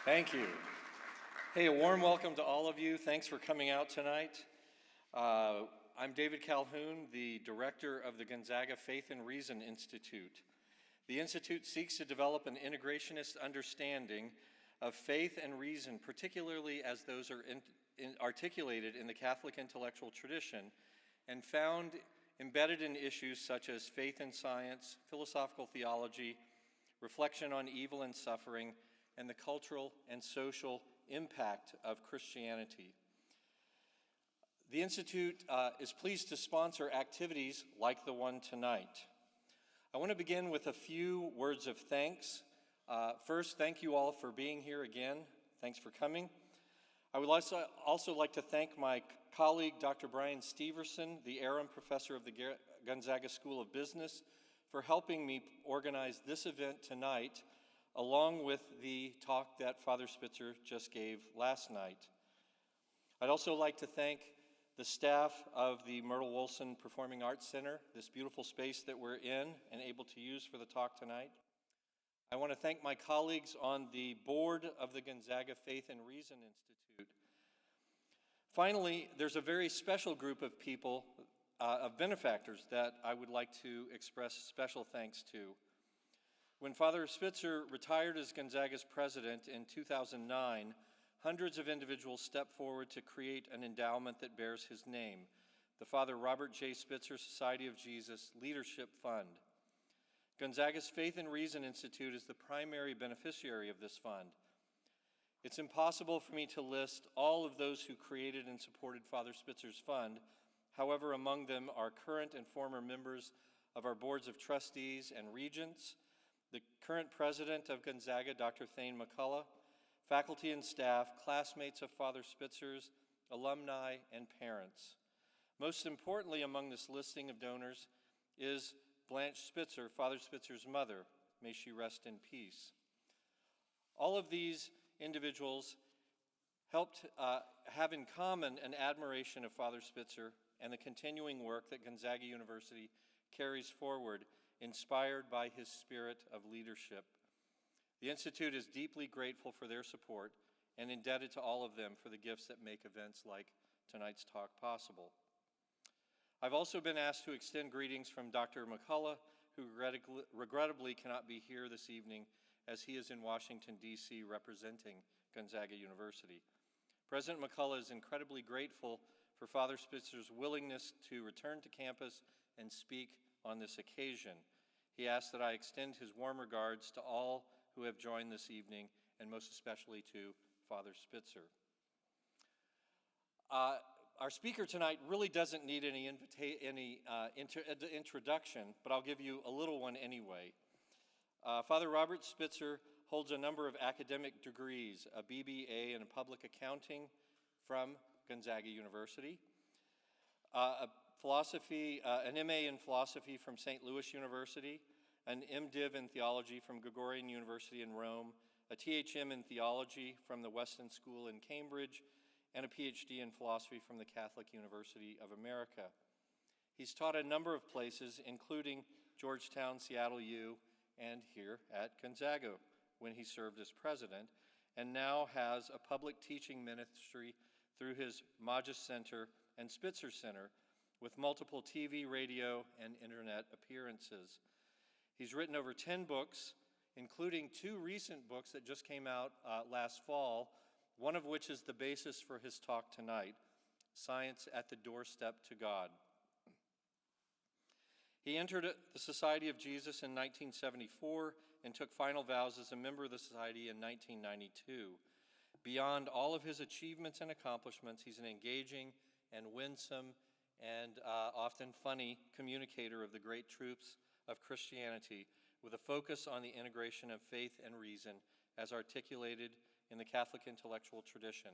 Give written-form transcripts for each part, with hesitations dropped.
Thank you. Hey, a warm welcome to all of you. Thanks for coming out tonight. I'm David Calhoun, the director of the Gonzaga Faith and Reason Institute. The Institute seeks to develop an integrationist understanding of faith and reason, particularly as those are articulated in the Catholic intellectual tradition and found embedded in issues such as faith and science, philosophical theology, reflection on evil and suffering, and the cultural and social impact of Christianity. The Institute is pleased to sponsor activities like the one tonight. I want to begin with a few words of thanks. First, thank you all for being here again. Thanks for coming. I would also like to thank my colleague, Dr. Brian Steverson, the Aram Professor of the Gonzaga School of Business, for helping me organize this event tonight, along with the talk that Father Spitzer just gave last night. I'd also like to thank the staff of the Myrtle Wilson Performing Arts Center, this beautiful space that we're in and able to use for the talk tonight. I want to thank my colleagues on the board of the Gonzaga Faith and Reason Institute. Finally, there's a very special group of people, of benefactors, that I would like to express special thanks to. When Father Spitzer retired as Gonzaga's president in 2009, hundreds of individuals stepped forward to create an endowment that bears his name, the Father Robert J. Spitzer Society of Jesus Leadership Fund. Gonzaga's Faith and Reason Institute is the primary beneficiary of this fund. It's impossible for me to list all of those who created and supported Father Spitzer's fund. However, among them are current and former members of our boards of trustees and regents, the current president of Gonzaga, Dr. Thane McCullough, faculty and staff, classmates of Father Spitzer's, alumni, and parents. Most importantly among this listing of donors is Blanche Spitzer, Father Spitzer's mother. May she rest in peace. All of these individuals helped have in common an admiration of Father Spitzer and the continuing work that Gonzaga University carries forward, inspired by his spirit of leadership. The Institute is deeply grateful for their support and indebted to all of them for the gifts that make events like tonight's talk possible. I've also been asked to extend greetings from Dr. McCullough, who regrettably cannot be here this evening as he is in Washington, D.C. representing Gonzaga University. President McCullough is incredibly grateful for Father Spitzer's willingness to return to campus and speak on this occasion. He asked that I extend his warm regards to all who have joined this evening, and most especially to Father Spitzer. Our speaker tonight really doesn't need any introduction, but I'll give you a little one anyway. Father Robert Spitzer holds a number of academic degrees, a BBA in public accounting from Gonzaga University, an MA in philosophy from St. Louis University, an MDiv in theology from Gregorian University in Rome, a THM in theology from the Weston School in Cambridge, and a Ph.D. in philosophy from the Catholic University of America. He's taught a number of places, including Georgetown, Seattle U, and here at Gonzaga when he served as president, and now has a public teaching ministry through his Magis Center and Spitzer Center, with multiple TV, radio, and internet appearances. He's written over 10 books, including 2 recent books that just came out last fall, one of which is the basis for his talk tonight, Science at the Doorstep to God. He entered the Society of Jesus in 1974 and took final vows as a member of the Society in 1992. Beyond all of his achievements and accomplishments, he's an engaging and winsome and often funny communicator of the great truths of Christianity, with a focus on the integration of faith and reason as articulated in the Catholic intellectual tradition.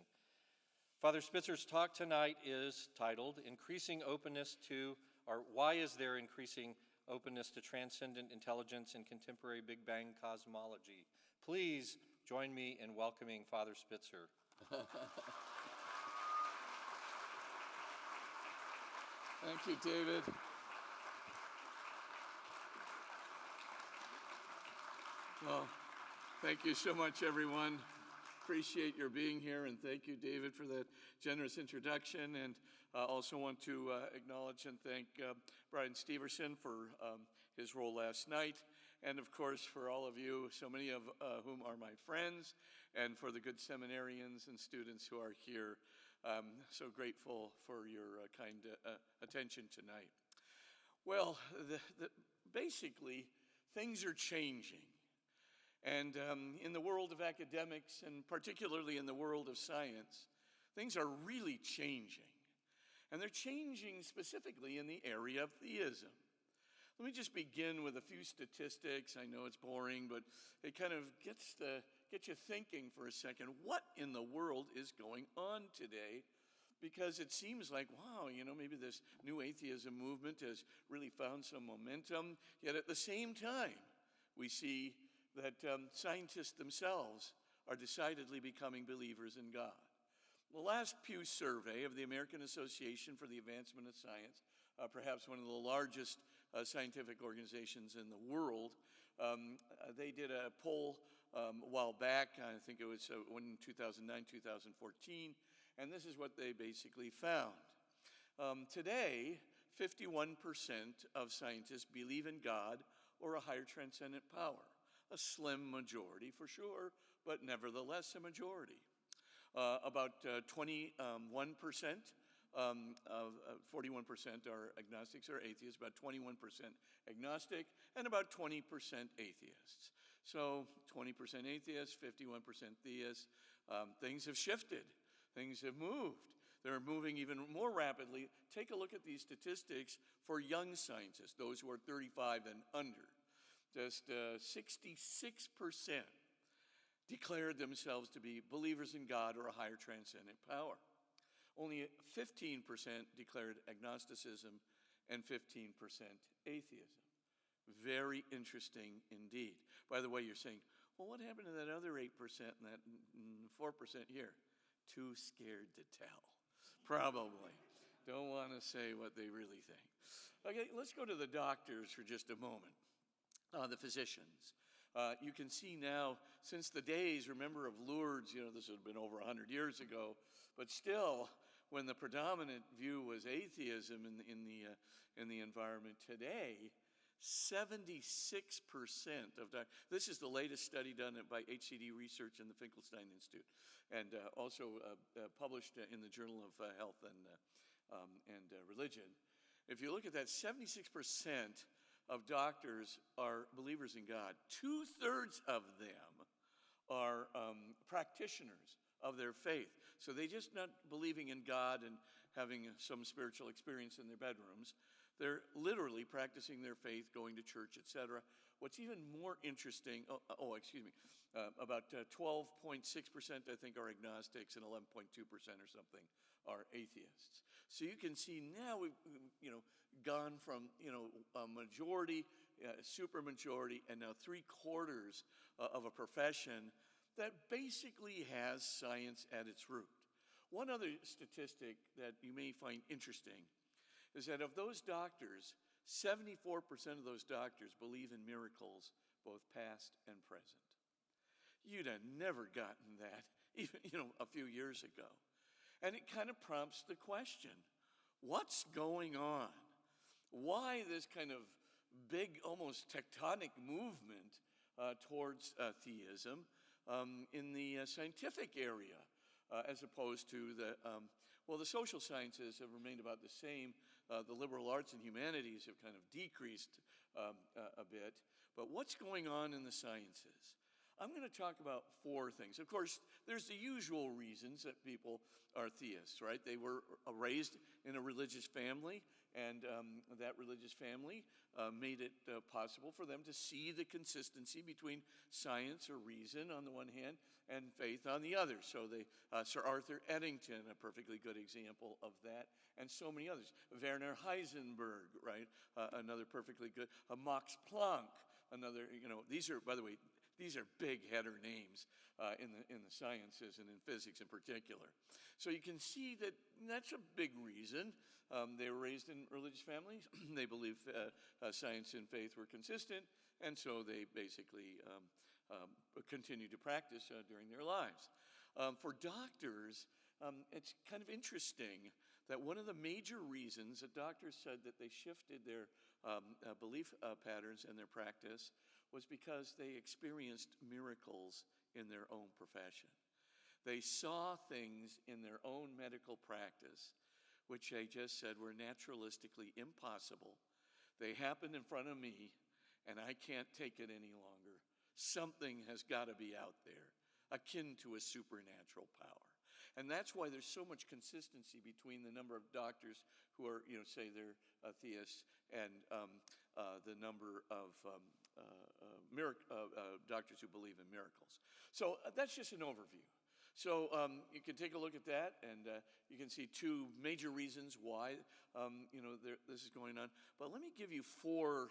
Father Spitzer's talk tonight is titled, Increasing Openness to, or Why is There Increasing Openness to Transcendent Intelligence in Contemporary Big Bang Cosmology? Please join me in welcoming Father Spitzer. Thank you, David. Well, thank you so much, everyone. Appreciate your being here, and thank you, David, for that generous introduction. And also want to acknowledge and thank Brian Steverson for his role last night, and of course for all of you, so many of whom are my friends, and for the good seminarians and students who are here. So grateful for your kind attention tonight. Well, basically, things are changing. And in the world of academics, and particularly in the world of science, things are really changing. And they're changing specifically in the area of theism. Let me just begin with a few statistics. I know it's boring, but it kind of gets you thinking for a second. What in the world is going on today? Because it seems like, wow, maybe this new atheism movement has really found some momentum. Yet at the same time, we see that scientists themselves are decidedly becoming believers in God. The last Pew Survey of the American Association for the Advancement of Science, perhaps one of the largest scientific organizations in the world, they did a poll a while back. I think it was in 2009, 2014, and this is what they basically found. Today, 51% of scientists believe in God or a higher transcendent power. A slim majority for sure, but nevertheless a majority. About 21%, 41% are agnostics or atheists, about 21% agnostic, and about 20% atheists. So 20% atheists, 51% theists. Things have shifted. Things have moved. They're moving even more rapidly. Take a look at these statistics for young scientists, those who are 35 and under. Just 66% declared themselves to be believers in God or a higher transcendent power. Only 15% declared agnosticism and 15% atheism. Very interesting indeed. By the way, you're saying, well, what happened to that other 8% and that 4% here? Too scared to tell. Probably. Don't want to say what they really think. Okay, let's go to the doctors for just a moment. The physicians. You can see now, since the days, remember, of Lourdes, this would have been over 100 years ago, but still, when the predominant view was atheism in the environment today, 76% of this is the latest study done by HCD Research and the Finkelstein Institute, and also published in the Journal of Health and Religion. If you look at that, 76% of doctors are believers in God. 2/3 of them are practitioners of their faith. So they're just not believing in God and having some spiritual experience in their bedrooms. They're literally practicing their faith, going to church, etc. What's even more interesting, about 12.6% I think are agnostics and 11.2% or something are atheists. So you can see now we've gone from a majority, super majority, and now 3/4 of a profession that basically has science at its root. One other statistic that you may find interesting is that of those doctors, 74% of those doctors believe in miracles, both past and present. You'd have never gotten that even a few years ago. And it kind of prompts the question, what's going on? Why this kind of big, almost tectonic movement towards theism in the scientific area, as opposed to the social sciences have remained about the same. The liberal arts and humanities have kind of decreased a bit. But what's going on in the sciences? I'm going to talk about 4 things. Of course, there's the usual reasons that people are theists, right? They were raised in a religious family, and that religious family made it possible for them to see the consistency between science or reason on the one hand and faith on the other. So Sir Arthur Eddington, a perfectly good example of that, and so many others. Werner Heisenberg, right? Another perfectly good. Max Planck, another. These are, by the way, these are big header names in the sciences and in physics in particular. So you can see that that's a big reason. They were raised in religious families. They believed science and faith were consistent, and so they basically continued to practice during their lives. For doctors, it's kind of interesting that one of the major reasons that doctors said that they shifted their belief patterns and their practice was because they experienced miracles in their own profession. They saw things in their own medical practice, which they just said were naturalistically impossible. They happened in front of me, and I can't take it any longer. Something has got to be out there, akin to a supernatural power. And that's why there's so much consistency between the number of doctors who are, say they're theists, and the number of doctors who believe in miracles. So that's just an overview. So you can take a look at that, and you can see two major reasons why this is going on. But let me give you four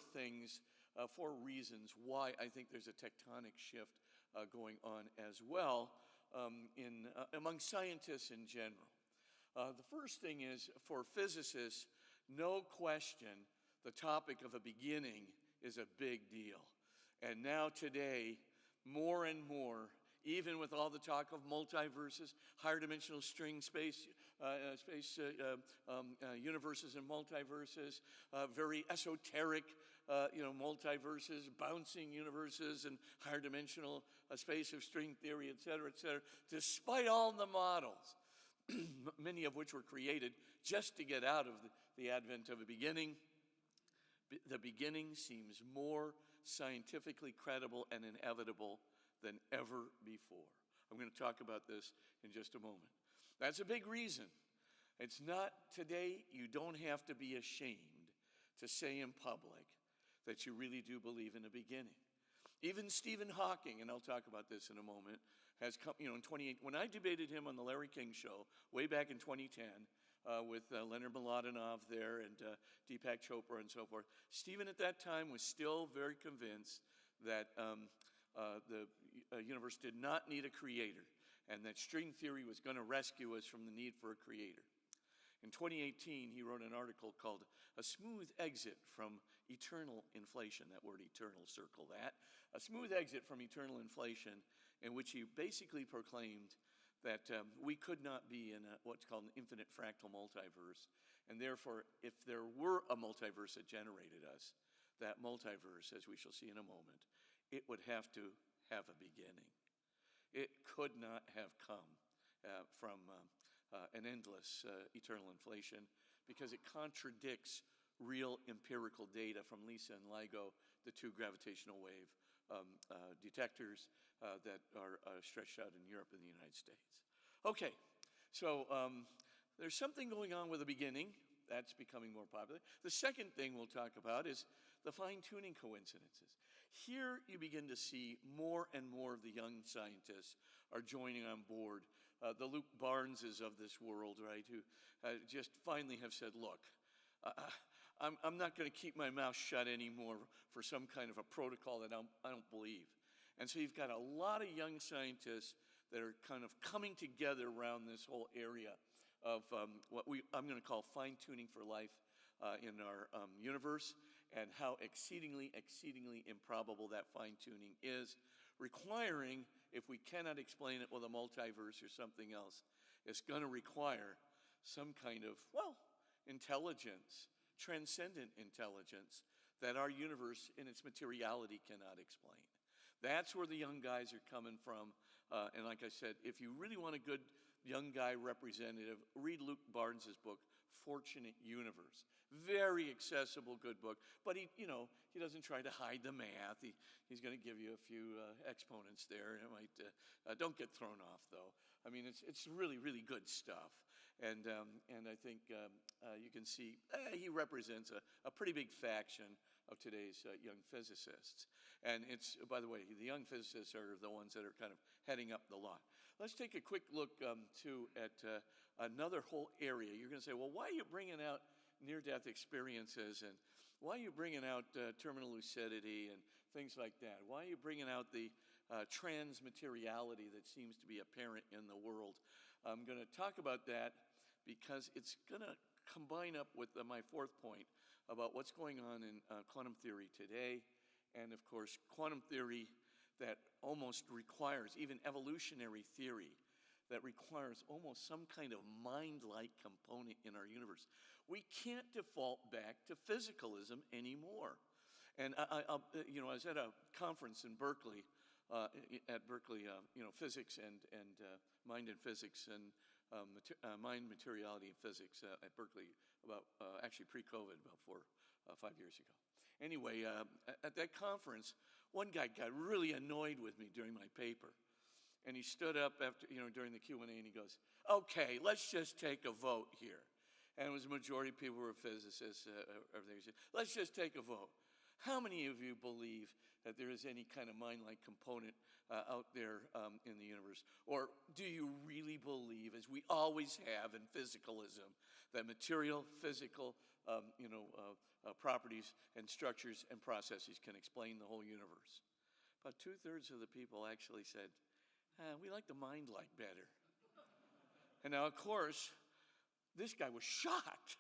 reasons why I think there's a tectonic shift going on as well among scientists in general. The first thing is, for physicists, no question, the topic of a beginning is a big deal. And now today, more and more, even with all the talk of multiverses, higher dimensional string space universes and multiverses, very esoteric multiverses, bouncing universes, and higher dimensional space of string theory, et cetera, despite all the models, many of which were created just to get out of the advent of a beginning, the beginning seems more scientifically credible and inevitable than ever before. I'm going to talk about this in just a moment. That's a big reason. It's not today, you don't have to be ashamed to say in public that you really do believe in a beginning. Even Stephen Hawking, and I'll talk about this in a moment, has come, in 28, when I debated him on the Larry King show way back in 2010, with Leonard Mladenov there and Deepak Chopra and so forth, Stephen at that time was still very convinced that the universe did not need a creator, and that string theory was going to rescue us from the need for a creator. In 2018, he wrote an article called A Smooth Exit from Eternal Inflation. That word eternal, circle that. A Smooth Exit from Eternal Inflation, in which he basically proclaimed that we could not be in what's called an infinite fractal multiverse, and therefore, if there were a multiverse that generated us, that multiverse, as we shall see in a moment, it would have to have a beginning. It could not have come from an endless eternal inflation, because it contradicts real empirical data from LISA and LIGO, the two gravitational wave detectors that are stretched out in Europe and the United States. Okay, so there's something going on with the beginning. That's becoming more popular. The second thing we'll talk about is the fine-tuning coincidences. Here you begin to see more and more of the young scientists are joining on board. The Luke Barneses of this world, right, who just finally have said, look, I'm not going to keep my mouth shut anymore for some kind of a protocol that I don't believe. And so you've got a lot of young scientists that are kind of coming together around this whole area of what I'm going to call fine-tuning for life in our universe, and how exceedingly improbable that fine-tuning is, requiring, if we cannot explain it with a multiverse or something else, it's going to require some kind of, intelligence, transcendent intelligence, that our universe in its materiality cannot explain. That's where the young guys are coming from. And like I said, if you really want a good young guy representative, read Luke Barnes' book, Fortunate Universe. Very accessible, good book. But he doesn't try to hide the math. He's going to give you a few exponents there. It might don't get thrown off though. I mean, it's really good stuff. And I think you can see he represents a pretty big faction of today's young physicists. And it's, by the way, the young physicists are the ones that are kind of heading up the lot. Let's take a quick look too at another whole area. You're going to say, well, why are you bringing out near-death experiences, and why are you bringing out terminal lucidity and things like that? Why are you bringing out the transmateriality that seems to be apparent in the world? I'm going to talk about that because it's going to combine up with my fourth point about what's going on in quantum theory today, and of course quantum theory that almost requires, even evolutionary theory, that requires almost some kind of mind-like component in our universe. We can't default back to physicalism anymore. And I was at a conference in Berkeley, physics and mind and physics and mind, materiality, and physics at Berkeley about actually pre-COVID, about 5 years ago. Anyway, at that conference, one guy got really annoyed with me during my paper. And he stood up after, during the Q&A, and he goes, "Okay, let's just take a vote here." And it was a majority of people who were physicists, everything. He said, "Let's just take a vote. How many of you believe that there is any kind of mind-like component out there in the universe? Or do you really believe, as we always have in physicalism, that material, physical, properties and structures and processes can explain the whole universe?" About 2/3 of the people actually said, "We like the mind-like better." And now, of course, this guy was shocked.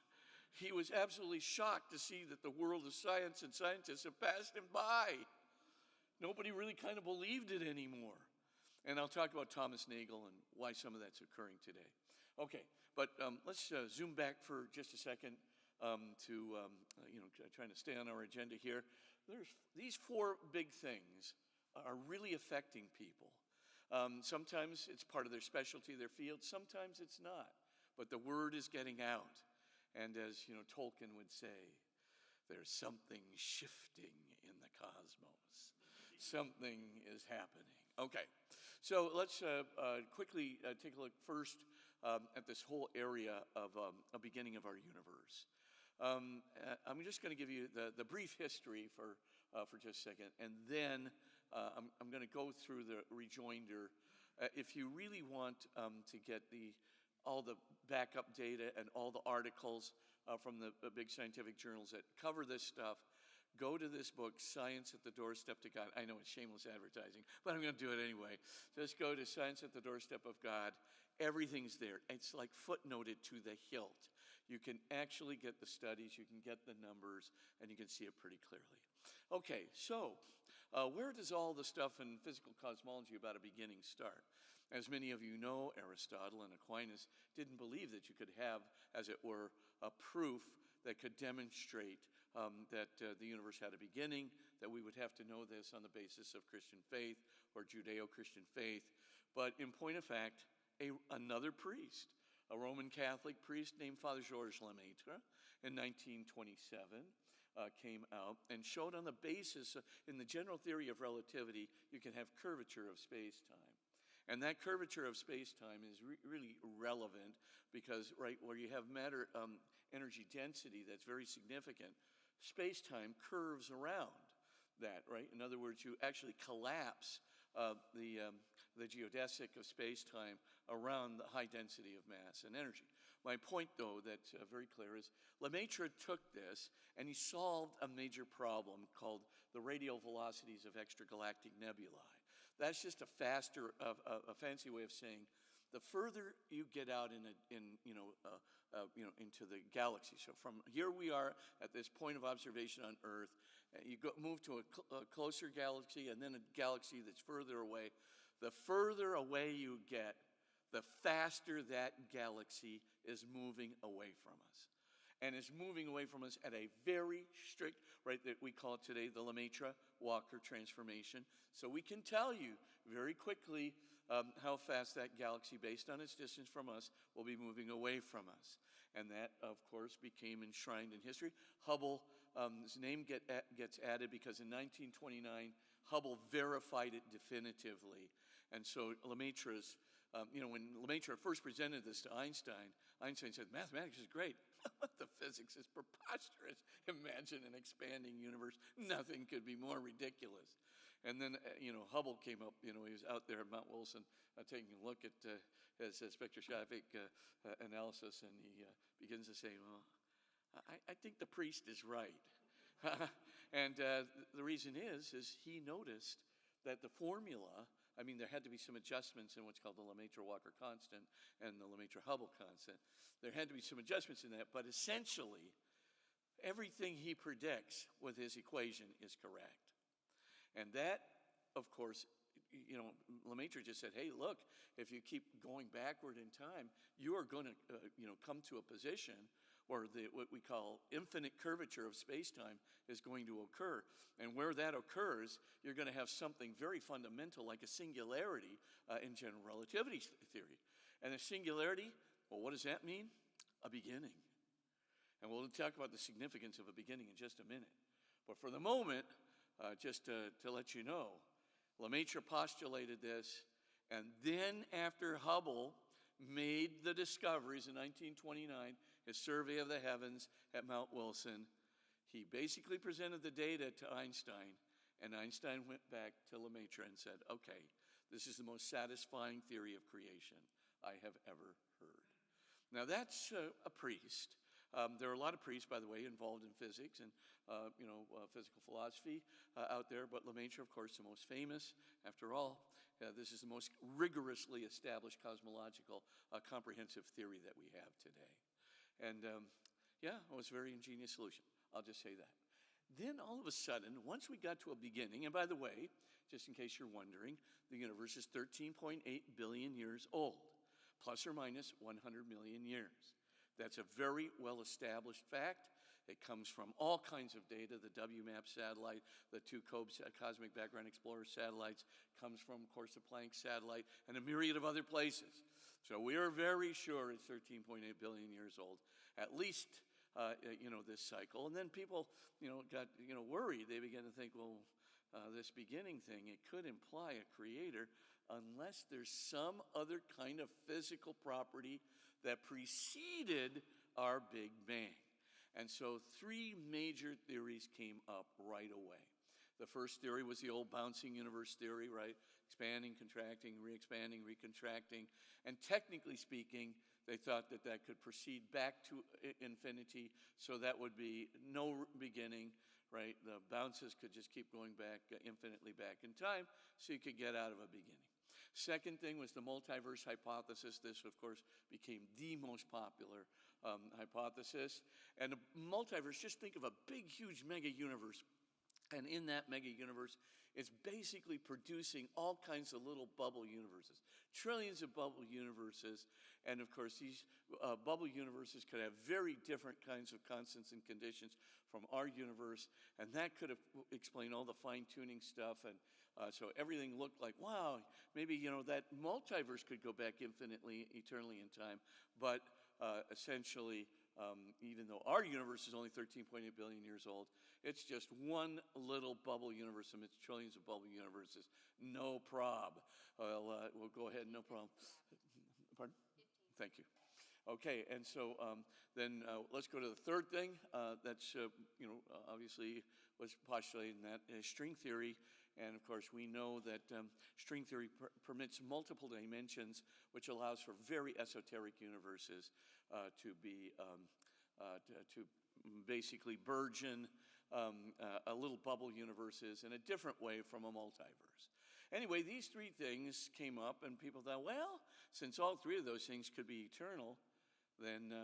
He was absolutely shocked to see that the world of science and scientists have passed him by. Nobody really kind of believed it anymore. And I'll talk about Thomas Nagel and why some of that's occurring today. Okay, but let's zoom back for just a second to trying to stay on our agenda here. There's these 4 big things are really affecting people. Sometimes it's part of their specialty, their field. Sometimes it's not. But the word is getting out. And as Tolkien would say, there's something shifting in the cosmos. Something is happening. Okay, so let's quickly take a look first at this whole area of a beginning of our universe. I'm just going to give you the brief history for just a second, and then I'm going to go through the rejoinder. If you really want to get all the backup data and all the articles from the big scientific journals that cover this stuff, go to this book, Science at the Doorstep to God. I know it's shameless advertising, but I'm going to do it anyway. Just go to Science at the Doorstep of God. Everything's there. It's like footnoted to the hilt. You can actually get the studies, you can get the numbers, and you can see it pretty clearly. Okay, so where does all the stuff in physical cosmology about a beginning start? As many of you know, Aristotle and Aquinas didn't believe that you could have, as it were, a proof that could demonstrate that the universe had a beginning, that we would have to know this on the basis of Christian faith or Judeo-Christian faith. But in point of fact, another priest, a Roman Catholic priest named Father Georges Lemaitre in 1927, came out and showed on the basis, in the general theory of relativity, you can have curvature of space-time. And that curvature of space-time is really relevant because, right, where you have matter energy density that's very significant, space-time curves around that, right? In other words, you actually collapse the geodesic of space-time around the high density of mass and energy. My point, though, that's very clear is Lemaitre took this and he solved a major problem called the radial velocities of extragalactic nebulae. That's just a fancy way of saying the further you get out into the galaxy. So from here we are at this point of observation on Earth, you move to a closer galaxy and then a galaxy that's further away. The further away you get, the faster that galaxy is moving away from us. And is moving away from us at a very strict, right, that we call it today the Lemaitre-Walker transformation. So we can tell you very quickly how fast that galaxy, based on its distance from us, will be moving away from us. And that, of course, became enshrined in history. Hubble's name gets added because in 1929, Hubble verified it definitively. And so Lemaitre's, when Lemaitre first presented this to Einstein, Einstein said, "Mathematics is great." The physics is preposterous. Imagine an expanding universe. Nothing could be more ridiculous. And then, Hubble came up, he was out there at Mount Wilson taking a look at his spectroscopic analysis, and he begins to say, well, I think the priest is right. And the reason is he noticed that the formula, there had to be some adjustments in what's called the Lemaitre-Walker constant and the Lemaitre-Hubble constant. There had to be some adjustments in that, but essentially, everything he predicts with his equation is correct. And that, of course, Lemaitre just said, hey, look, if you keep going backward in time, you are going to, come to a position where what we call infinite curvature of space-time is going to occur. And where that occurs, you're going to have something very fundamental like a singularity in general relativity theory. And a singularity, well, what does that mean? A beginning. And we'll talk about the significance of a beginning in just a minute. But for the moment, just to let you know, Lemaitre postulated this, and then after Hubble made the discoveries in 1929, his survey of the heavens at Mount Wilson, he basically presented the data to Einstein, and Einstein went back to Lemaitre and said, okay, this is the most satisfying theory of creation I have ever heard. Now that's a priest. There are a lot of priests, by the way, involved in physics and physical philosophy out there, but Lemaitre, of course, the most famous. After all, this is the most rigorously established cosmological comprehensive theory that we have today. And it was a very ingenious solution. I'll just say that. Then all of a sudden, once we got to a beginning, and by the way, just in case you're wondering, the universe is 13.8 billion years old, plus or minus 100 million years. That's a very well-established fact. It comes from all kinds of data. The WMAP satellite, the two COBE Cosmic Background Explorer satellites, comes from, of course, the Planck satellite, and a myriad of other places. So we are very sure it's 13.8 billion years old, at least, this cycle. And then people, got, worried. They began to think, well, this beginning thing, it could imply a creator unless there's some other kind of physical property that preceded our Big Bang. And so three major theories came up right away. The first theory was the old bouncing universe theory, right? Expanding, contracting, re-expanding, recontracting. And technically speaking, they thought that that could proceed back to infinity, so that would be no beginning, right? The bounces could just keep going back infinitely back in time, so you could get out of a beginning. Second thing was the multiverse hypothesis. This, of course, became the most popular hypothesis. And the multiverse, just think of a big, huge mega universe. And in that mega universe, it's basically producing all kinds of little bubble universes, trillions of bubble universes. And of course, these bubble universes could have very different kinds of constants and conditions from our universe. And that could have explained all the fine-tuning stuff. And so everything looked like, wow, maybe, that multiverse could go back infinitely, eternally in time. But essentially, even though our universe is only 13.8 billion years old, it's just one little bubble universe amidst trillions of bubble universes. No prob. We'll go ahead, no problem. Pardon? 15. Thank you. Okay, and so then let's go to the third thing that's, obviously was postulated in that string theory. And of course, we know that string theory permits multiple dimensions, which allows for very esoteric universes to basically burgeon a little bubble universes in a different way from a multiverse. Anyway, these three things came up, and people thought, well, since all three of those things could be eternal, then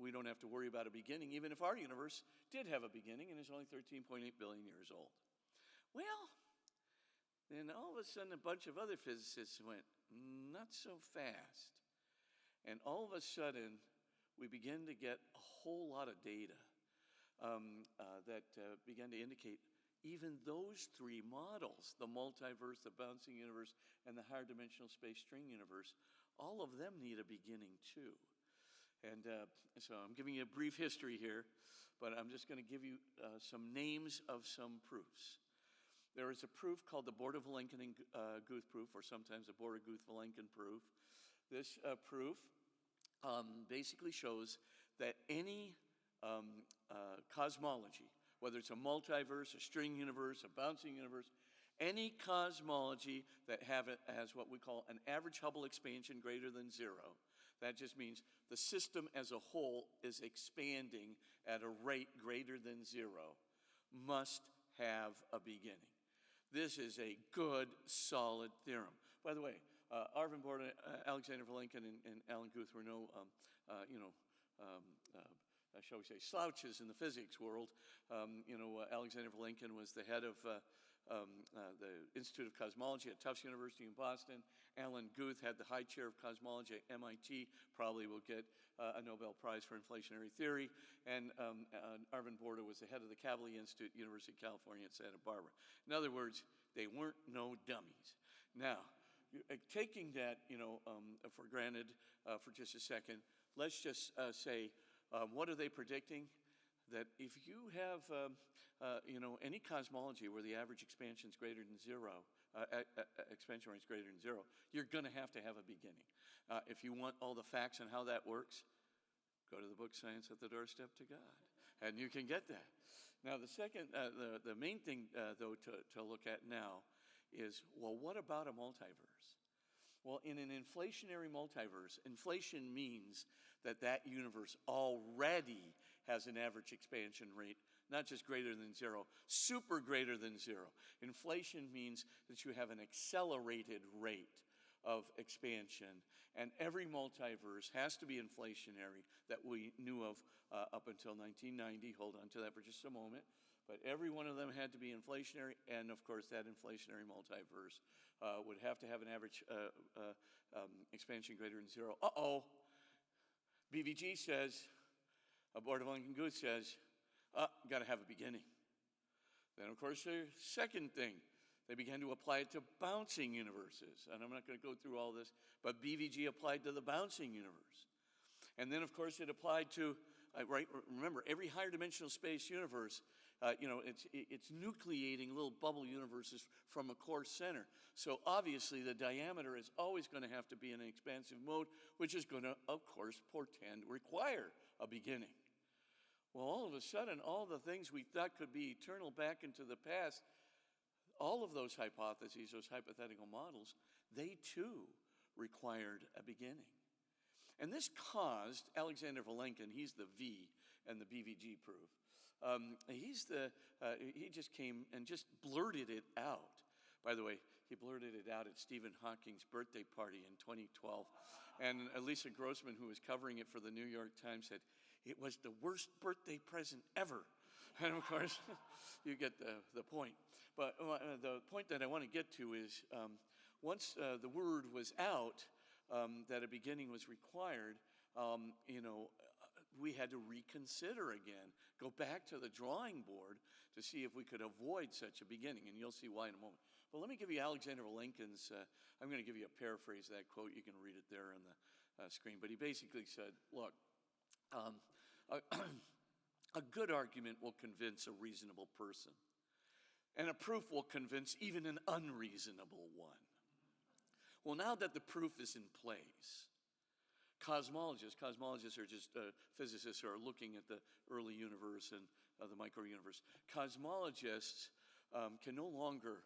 we don't have to worry about a beginning, even if our universe did have a beginning and is only 13.8 billion years old. Well, then all of a sudden a bunch of other physicists went, not so fast. And all of a sudden, we began to get a whole lot of data that began to indicate even those three models, the multiverse, the bouncing universe, and the higher dimensional space string universe, all of them need a beginning too. And so I'm giving you a brief history here, but I'm just going to give you some names of some proofs. There is a proof called the Borda-Vilenkin-Guth proof, or sometimes the Borda-Guth-Vilenkin proof. This proof basically shows that any cosmology, whether it's a multiverse, a string universe, a bouncing universe, any cosmology that has what we call an average Hubble expansion greater than 0, that just means the system as a whole is expanding at a rate greater than 0, must have a beginning. This is a good, solid theorem. By the way, Arvin Borda, Alexander Vilenkin, and Alan Guth were no, shall we say, slouches in the physics world. Alexander Vilenkin was the head of the Institute of Cosmology at Tufts University in Boston. Alan Guth had the high chair of cosmology at MIT, probably will get a Nobel Prize for inflationary theory. And Arvind Borda was the head of the Kavli Institute, University of California at Santa Barbara. In other words, they weren't no dummies. Now, taking that, for granted for just a second, let's just say, what are they predicting? That if you have, any cosmology where the average expansion is greater than zero, expansion rate is greater than zero, you're going to have a beginning. If you want all the facts on how that works, go to the book Science at the Doorstep to God, and you can get that. Now, the second, the main thing, though, to look at now is, well, what about a multiverse? Well, in an inflationary multiverse, inflation means that universe already has an average expansion rate, not just greater than zero, super greater than zero. Inflation means that you have an accelerated rate of expansion, and every multiverse has to be inflationary that we knew of up until 1990. Hold on to that for just a moment. But every one of them had to be inflationary, and of course that inflationary multiverse would have to have an average expansion greater than zero. BVG says, Board of Alan Guth says, got to have a beginning. Then, of course, the second thing, they began to apply it to bouncing universes. And I'm not going to go through all this, but BVG applied to the bouncing universe. And then, of course, it applied to, remember, every higher dimensional space universe, it's nucleating little bubble universes from a core center. So obviously the diameter is always going to have to be in an expansive mode, which is going to, of course, require a beginning. Well, all of a sudden, all the things we thought could be eternal back into the past, all of those hypotheses, those hypothetical models, they too required a beginning. And this caused Alexander Vilenkin, he's the V and the BVG proof. He just came and just blurted it out. By the way, he blurted it out at Stephen Hawking's birthday party in 2012. And Lisa Grossman, who was covering it for the New York Times, said, it was the worst birthday present ever. And of course, you get the point. But the point that I want to get to is, once the word was out that a beginning was required, we had to reconsider again, go back to the drawing board to see if we could avoid such a beginning, and you'll see why in a moment. But let me give you Alexander Vilenkin's, I'm going to give you a paraphrase of that quote. You can read it there on the screen. But he basically said, look, a good argument will convince a reasonable person, and a proof will convince even an unreasonable one. Well, now that the proof is in place, cosmologists are just physicists who are looking at the early universe and the micro-universe. Cosmologists can no longer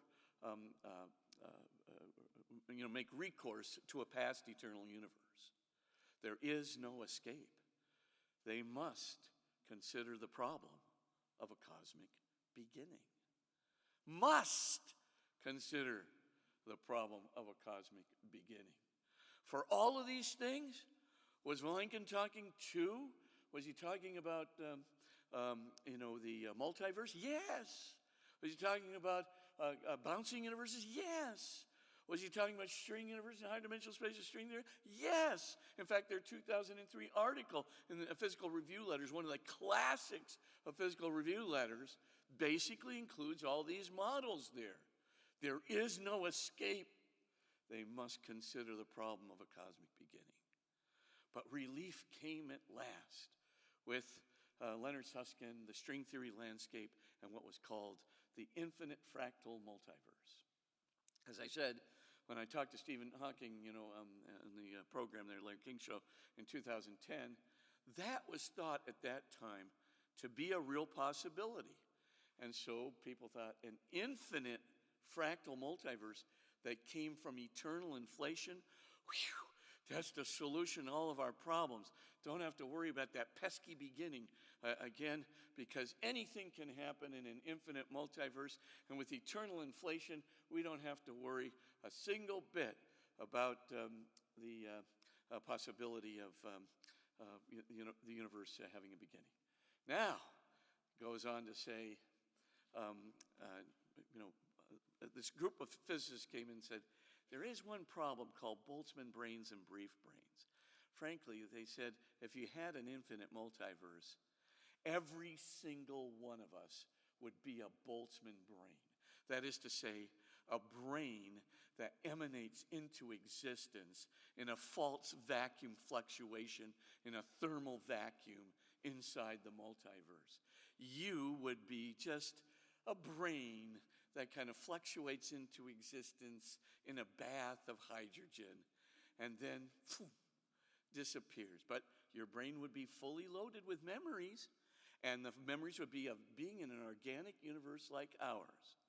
make recourse to a past eternal universe. There is no escape. They must consider the problem of a cosmic beginning. Must consider the problem of a cosmic beginning. For all of these things, was Vilenkin talking too? Was he talking about, the multiverse? Yes. Was he talking about bouncing universes? Yes. Was he talking about string universes and high-dimensional space of string there? Yes. In fact, their 2003 article in the Physical Review Letters, one of the classics of Physical Review Letters, basically includes all these models there. There is no escape. They must consider the problem of a cosmic beginning. But relief came at last with Leonard Susskind, the string theory landscape, and what was called the infinite fractal multiverse. As I said, when I talked to Stephen Hawking, in the program there, Larry King Show, in 2010, that was thought at that time to be a real possibility. And so people thought an infinite fractal multiverse that came from eternal inflation, that's the solution to all of our problems. Don't have to worry about that pesky beginning again, because anything can happen in an infinite multiverse. And with eternal inflation, we don't have to worry a single bit about the possibility of the universe having a beginning. Now, goes on to say, this group of physicists came in and said, there is one problem called Boltzmann brains and brief brains. Frankly, they said, if you had an infinite multiverse, every single one of us would be a Boltzmann brain. That is to say, a brain that emanates into existence in a false vacuum fluctuation, in a thermal vacuum inside the multiverse. You would be just a brain that kind of fluctuates into existence in a bath of hydrogen and then disappears. But your brain would be fully loaded with memories, and the memories would be of being in an organic universe like ours.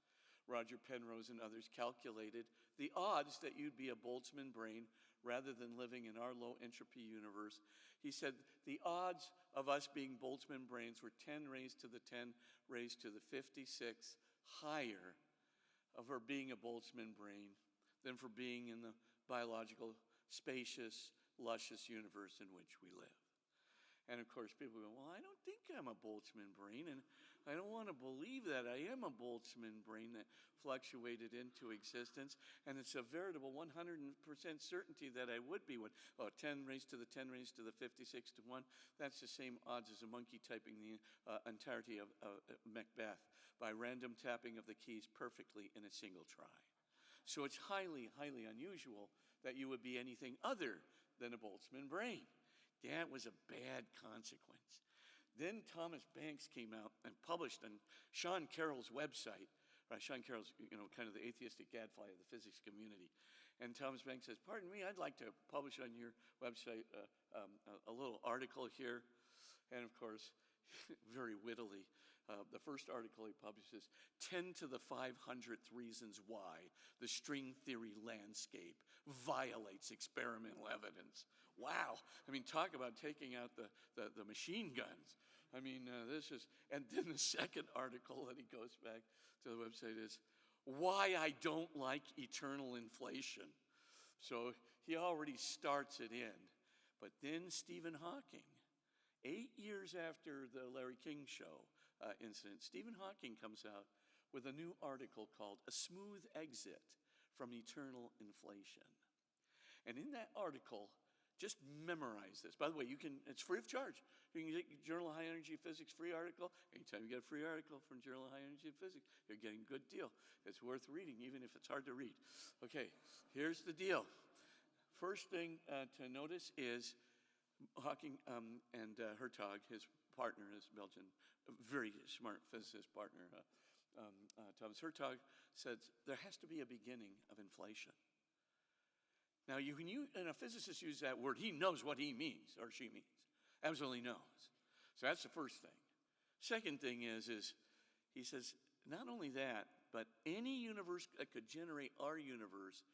Roger Penrose and others calculated the odds that you'd be a Boltzmann brain rather than living in our low entropy universe. He said the odds of us being Boltzmann brains were 10 raised to the 10 raised to the 56 higher of her being a Boltzmann brain than for being in the biological, spacious, luscious universe in which we live. And of course, people go, well, I don't think I'm a Boltzmann brain, and I don't want to believe that I am a Boltzmann brain that fluctuated into existence, and it's a veritable 100% certainty that I would be one. 10 raised to the 10 raised to the 56 to 1, that's the same odds as a monkey typing the entirety of Macbeth by random tapping of the keys perfectly in a single try. So it's highly, highly unusual that you would be anything other than a Boltzmann brain. That was a bad consequence. Then Thomas Banks came out and published on Sean Carroll's website. Right, Sean Carroll's, kind of the atheistic gadfly of the physics community. And Thomas Banks says, pardon me, I'd like to publish on your website a little article here. And of course, very wittily, the first article he publishes, 10 to the 500th reasons why the string theory landscape violates experimental evidence. Wow. I mean, talk about taking out the machine guns. I mean, and then the second article that he goes back to the website is, why I don't like eternal inflation. So he already starts it in. But then Stephen Hawking, 8 years after the Larry King Show incident, Stephen Hawking comes out with a new article called A Smooth Exit from Eternal Inflation. And in that article, just memorize this. By the way, it's free of charge. You can get Journal of High Energy Physics free article. Anytime you get a free article from Journal of High Energy Physics, you're getting a good deal. It's worth reading, even if it's hard to read. Okay, here's the deal. First thing to notice is Hawking and Hertog, his partner, his Belgian, very smart physicist partner, Thomas Hertog, said there has to be a beginning of inflation. Now, and a physicist uses that word, he knows what he means, or she means, absolutely knows. So that's the first thing. Second thing is he says, not only that, but any universe that could generate our universe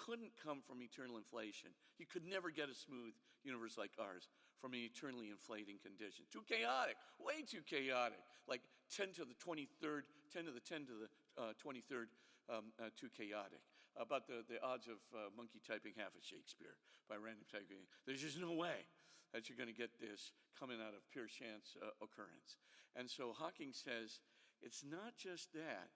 couldn't come from eternal inflation. You could never get a smooth universe like ours from an eternally inflating condition. Too chaotic, way too chaotic. Like 10 to the 23rd, 10 to the 10 to the 23rd, too chaotic. About the odds of monkey typing half of Shakespeare by random typing. There's just no way that you're going to get this coming out of pure chance occurrence. And so Hawking says it's not just that,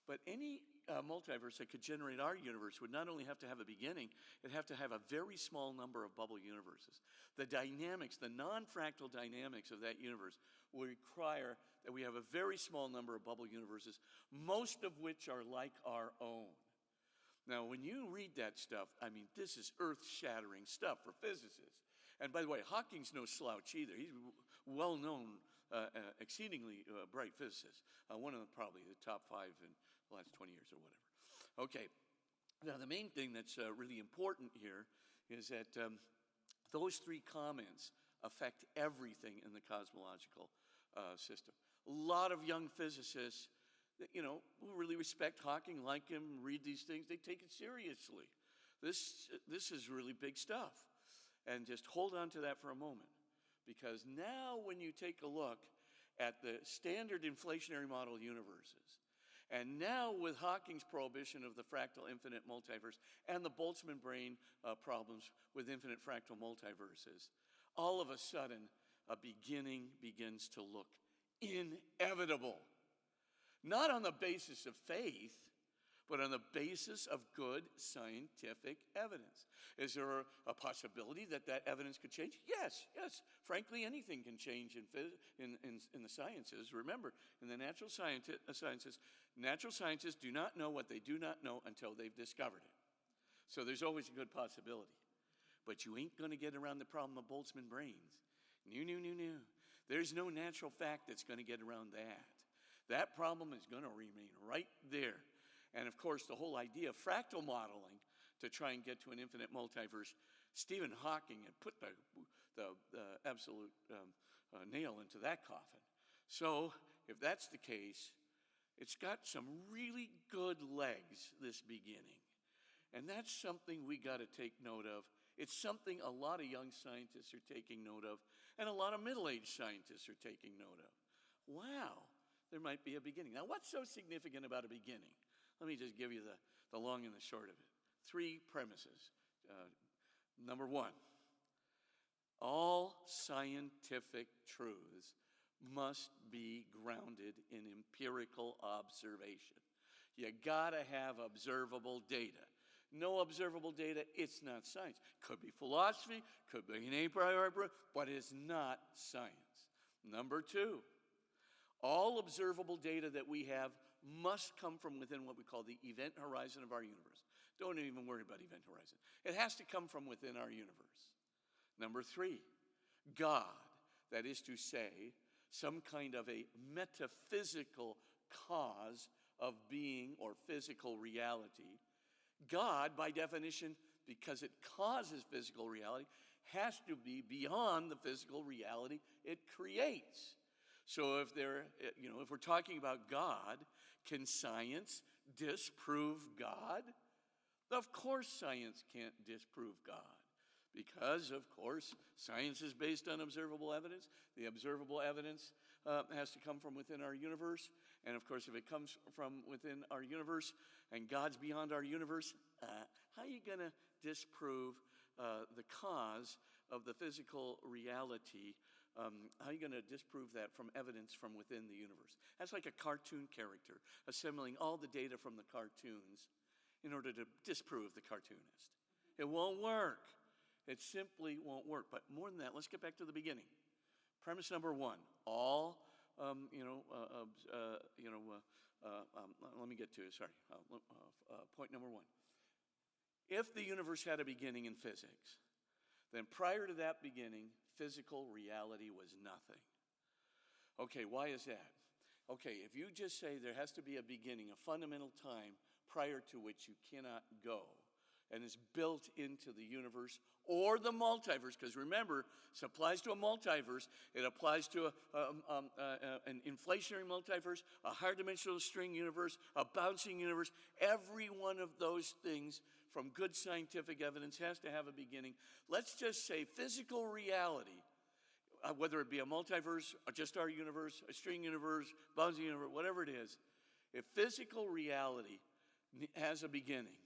but any multiverse that could generate our universe would not only have to have a beginning, it'd have to have a very small number of bubble universes. The dynamics, the non-fractal dynamics of that universe will require that we have a very small number of bubble universes, most of which are like our own. Now, when you read that stuff, I mean, this is earth-shattering stuff for physicists. And by the way, Hawking's no slouch either. He's a well-known, exceedingly bright physicist. One of probably the top 5 in the last 20 years or whatever. Okay, now the main thing that's really important here is that those 3 comments affect everything in the cosmological system. A lot of young physicists who really respect Hawking, like him, read these things, they take it seriously. This is really big stuff. And just hold on to that for a moment. Because now when you take a look at the standard inflationary model universes, and now with Hawking's prohibition of the fractal infinite multiverse and the Boltzmann brain problems with infinite fractal multiverses, all of a sudden a beginning begins to look inevitable. Not on the basis of faith, but on the basis of good scientific evidence. Is there a possibility that that evidence could change? Yes, yes. Frankly, anything can change in the sciences. Remember, in the natural sciences do not know what they do not know until they've discovered it. So there's always a good possibility. But you ain't going to get around the problem of Boltzmann brains. No. There's no natural fact that's going to get around that. That problem is going to remain right there. And of course, the whole idea of fractal modeling to try and get to an infinite multiverse, Stephen Hawking had put the absolute nail into that coffin. So if that's the case, it's got some really good legs, this beginning. And that's something we got to take note of. It's something a lot of young scientists are taking note of, and a lot of middle-aged scientists are taking note of. Wow, there might be a beginning. Now, what's so significant about a beginning? Let me just give you the long and the short of it. 3 premises. Number 1, all scientific truths must be grounded in empirical observation. You gotta have observable data. No observable data, it's not science. Could be philosophy, could be an a priori, but it's not science. Number 2, all observable data that we have must come from within what we call the event horizon of our universe. Don't even worry about event horizon. It has to come from within our universe. Number 3, God, that is to say, some kind of a metaphysical cause of being or physical reality. God, by definition, because it causes physical reality, has to be beyond the physical reality it creates. So if we're talking about God, can science disprove God? Of course science can't disprove God, because, of course, science is based on observable evidence. The observable evidence has to come from within our universe. And, of course, if it comes from within our universe and God's beyond our universe, how are you going to disprove the cause of the physical reality? How are you going to disprove that from evidence from within the universe? That's like a cartoon character assembling all the data from the cartoons in order to disprove the cartoonist. It won't work. It simply won't work. But more than that, let's get back to the beginning. Premise number 1, all, let me get to it, sorry. Point number 1. If the universe had a beginning in physics, then prior to that beginning, physical reality was nothing. Okay, why is that? Okay, if you just say there has to be a beginning, a fundamental time prior to which you cannot go, and is built into the universe or the multiverse, because remember, this applies to a multiverse, it applies to an inflationary multiverse, a higher dimensional string universe, a bouncing universe. Every one of those things from good scientific evidence has to have a beginning. Let's just say physical reality, whether it be a multiverse or just our universe, a string universe, bouncing universe, whatever it is, if physical reality has a beginning,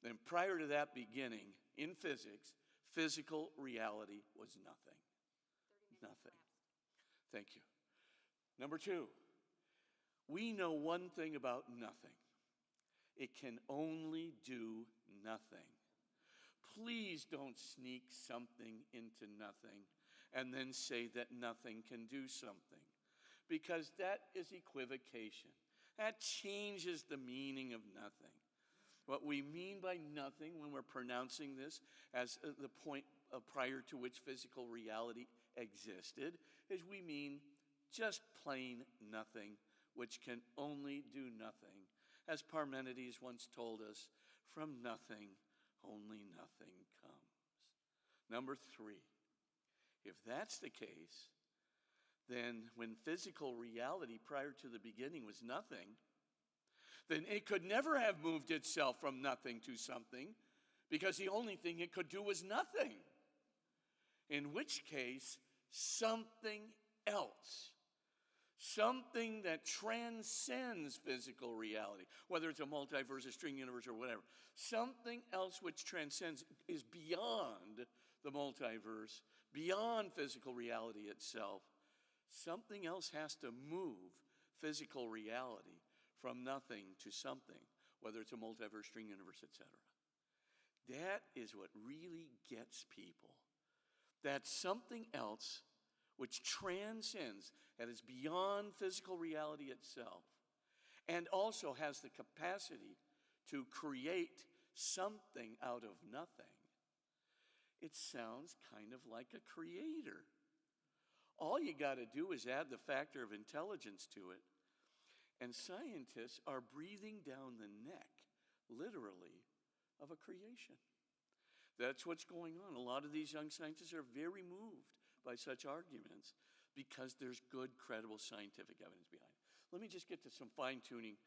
then prior to that beginning in physics, physical reality was nothing. Nothing. Thank you. Number 2, we know one thing about nothing. It can only do nothing. Please don't sneak something into nothing and then say that nothing can do something, because that is equivocation. That changes the meaning of nothing. What we mean by nothing when we're pronouncing this as the point prior to which physical reality existed is we mean just plain nothing, which can only do nothing. As Parmenides once told us, from nothing, only nothing comes. Number 3, if that's the case, then when physical reality prior to the beginning was nothing, then it could never have moved itself from nothing to something, because the only thing it could do was nothing. In which case, something else, something that transcends physical reality, whether it's a multiverse, a string universe, or whatever, something else which transcends, is beyond the multiverse, beyond physical reality itself. Something else has to move physical reality from nothing to something. whether it's a multiverse, string universe, etc. That is what really gets people. That something else which transcends, that is beyond physical reality itself, and also has the capacity to create something out of nothing. It sounds kind of like a creator. All you got to do is add the factor of intelligence to it, and scientists are breathing down the neck, literally, of a creation. That's what's going on. A lot of these young scientists are very moved by such arguments because there's good, credible scientific evidence behind it. Let me just get to some fine-tuning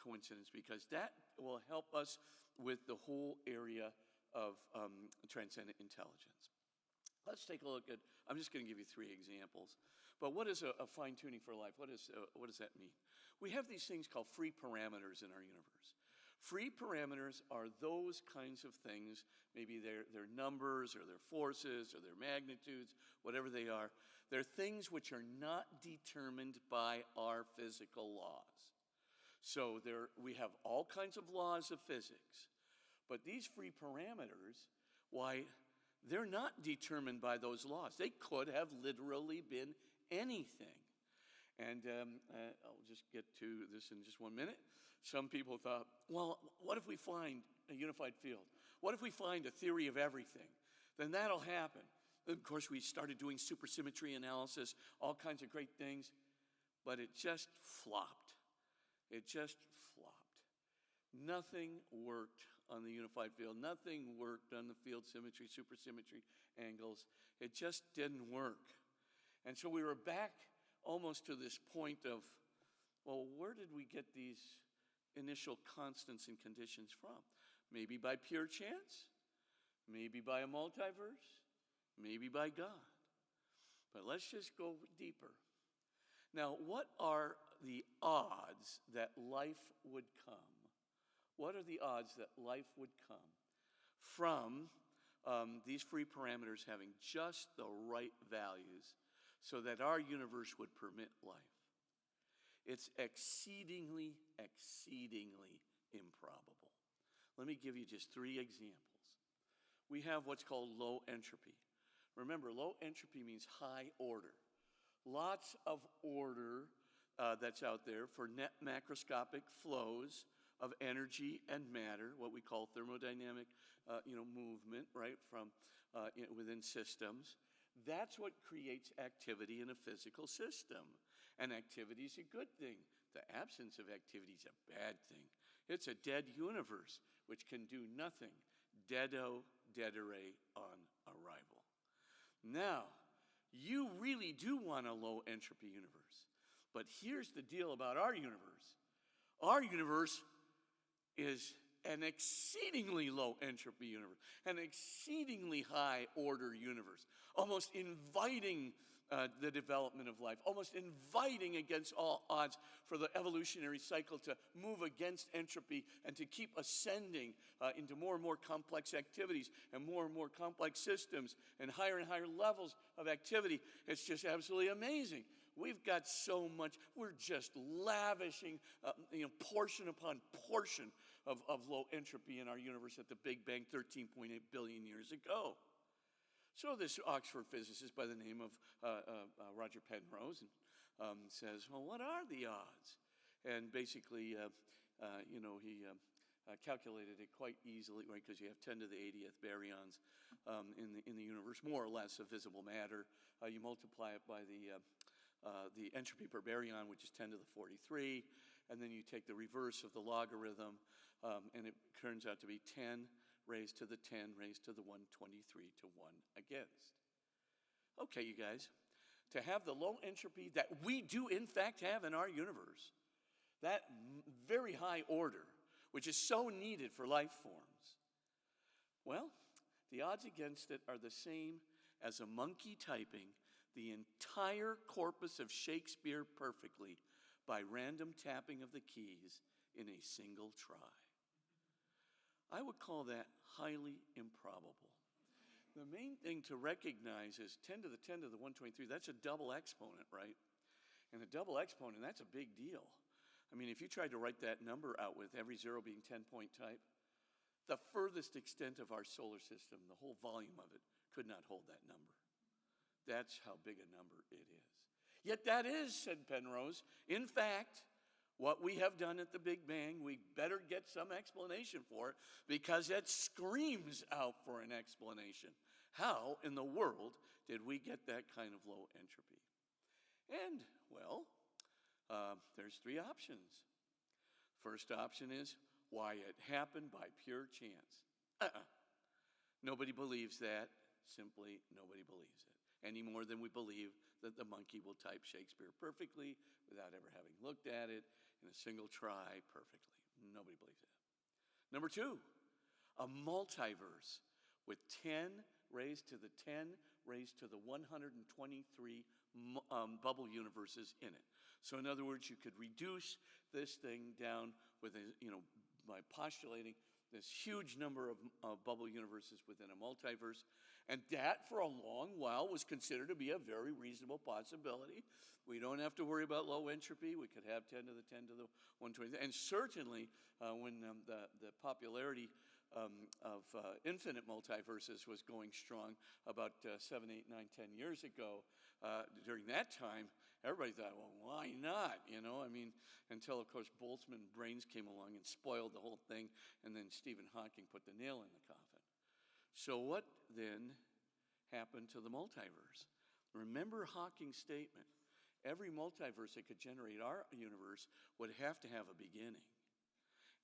coincidence, because that will help us with the whole area of transcendent intelligence. Let's take a look at, I'm just going to give you 3 examples. But what is a fine-tuning for life? What does that mean? We have these things called free parameters in our universe. Free parameters are those kinds of things, maybe they're numbers or they're forces or they're magnitudes, whatever they are. They're things which are not determined by our physical laws. So we have all kinds of laws of physics, but these free parameters, why, they're not determined by those laws. They could have literally been anything. And I'll just get to this in just 1 minute. Some people thought, well, what if we find a unified field? What if we find a theory of everything? Then that'll happen. Of course, we started doing supersymmetry analysis, all kinds of great things, but it just flopped. It just flopped. Nothing worked on the unified field. Nothing worked on the field symmetry, supersymmetry angles. It just didn't work. And so we were back almost to this point of, well, where did we get these initial constants and conditions from? Maybe by pure chance, maybe by a multiverse, maybe by God. But let's just go deeper. Now, what are the odds that life would come? What are the odds that life would come from these free parameters having just the right values so that our universe would permit life? It's exceedingly, exceedingly improbable. Let me give you just 3 examples. We have what's called low entropy. Remember, low entropy means high order. Lots of order that's out there for net macroscopic flows of energy and matter, what we call thermodynamic movement, right, from within systems. That's what creates activity in a physical system. And activity is a good thing. The absence of activity is a bad thing. It's a dead universe, which can do nothing. Deado, dedere on arrival. Now, you really do want a low entropy universe. But here's the deal about our universe. Our universe is an exceedingly low entropy universe, an exceedingly high order universe, almost inviting the development of life, almost inviting against all odds for the evolutionary cycle to move against entropy and to keep ascending into more and more complex activities and more complex systems and higher levels of activity. It's just absolutely amazing. We've got so much. We're just lavishing portion upon portion of low entropy in our universe at the Big Bang 13.8 billion years ago. So this Oxford physicist by the name of Roger Penrose says, well, what are the odds? And basically, he calculated it quite easily, right? Because you have 10 to the 80th baryons in the universe, more or less of visible matter. You multiply it by the entropy per baryon, which is 10 to the 43, and then you take the reverse of the logarithm, and it turns out to be 10 raised to the 10 raised to the 123 to 1 against. Okay, you guys, to have the low entropy that we do in fact have in our universe, that very high order, which is so needed for life forms, well, the odds against it are the same as a monkey typing the entire corpus of Shakespeare perfectly by random tapping of the keys in a single try. I would call that highly improbable. The main thing to recognize is 10 to the 10 to the 123, that's a double exponent, right? And a double exponent, that's a big deal. I mean, if you tried to write that number out with every zero being 10-point type, the furthest extent of our solar system, the whole volume of it, could not hold that number. That's how big a number it is. Yet that is, said Penrose, in fact, what we have done at the Big Bang. We better get some explanation for it because it screams out for an explanation. How in the world did we get that kind of low entropy? And, well, there's three options. First option is why it happened by pure chance. Nobody believes that. Simply, nobody believes it. Any more than we believe that the monkey will type Shakespeare perfectly without ever having looked at it in a single try perfectly. Nobody believes that. Number two, a multiverse with 10 raised to the 10 raised to the 123 bubble universes in it. So in other words, you could reduce this thing down with, by postulating this huge number of bubble universes within a multiverse. And that, for a long while, was considered to be a very reasonable possibility. We don't have to worry about low entropy. We could have 10 to the 10 to the 120. And certainly, when the popularity of infinite multiverses was going strong about 7, 8, 9, 10 years ago, during that time, everybody thought, well, why not? Until, of course, Boltzmann brains came along and spoiled the whole thing, and then Stephen Hawking put the nail in the coffin. So what then happened to the multiverse? Remember Hawking's statement. Every multiverse that could generate our universe would have to have a beginning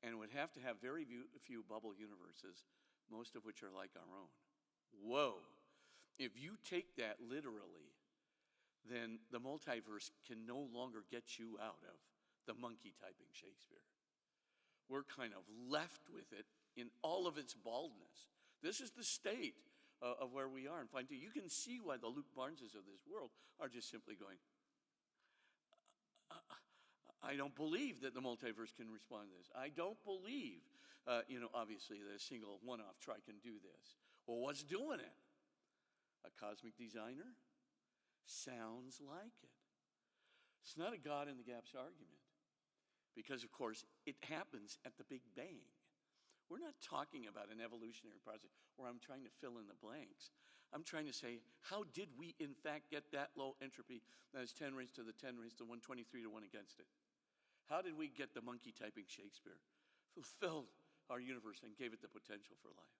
and would have to have very few bubble universes, most of which are like our own. Whoa. If you take that literally, then the multiverse can no longer get you out of the monkey typing Shakespeare. We're kind of left with it in all of its baldness. This is the state of where we are. And you can see why the Luke Barneses of this world are just simply going, I don't believe that the multiverse can respond to this. I don't believe, obviously, that a single one-off try can do this. Well, what's doing it? A cosmic designer? Sounds like it. It's not a God in the gaps argument. Because, of course, it happens at the Big Bang. We're not talking about an evolutionary process where I'm trying to fill in the blanks. I'm trying to say, how did we, in fact, get that low entropy that is 10 raised to the 10 raised to 123 to 1 against it? How did we get the monkey typing Shakespeare, fulfilled our universe, and gave it the potential for life?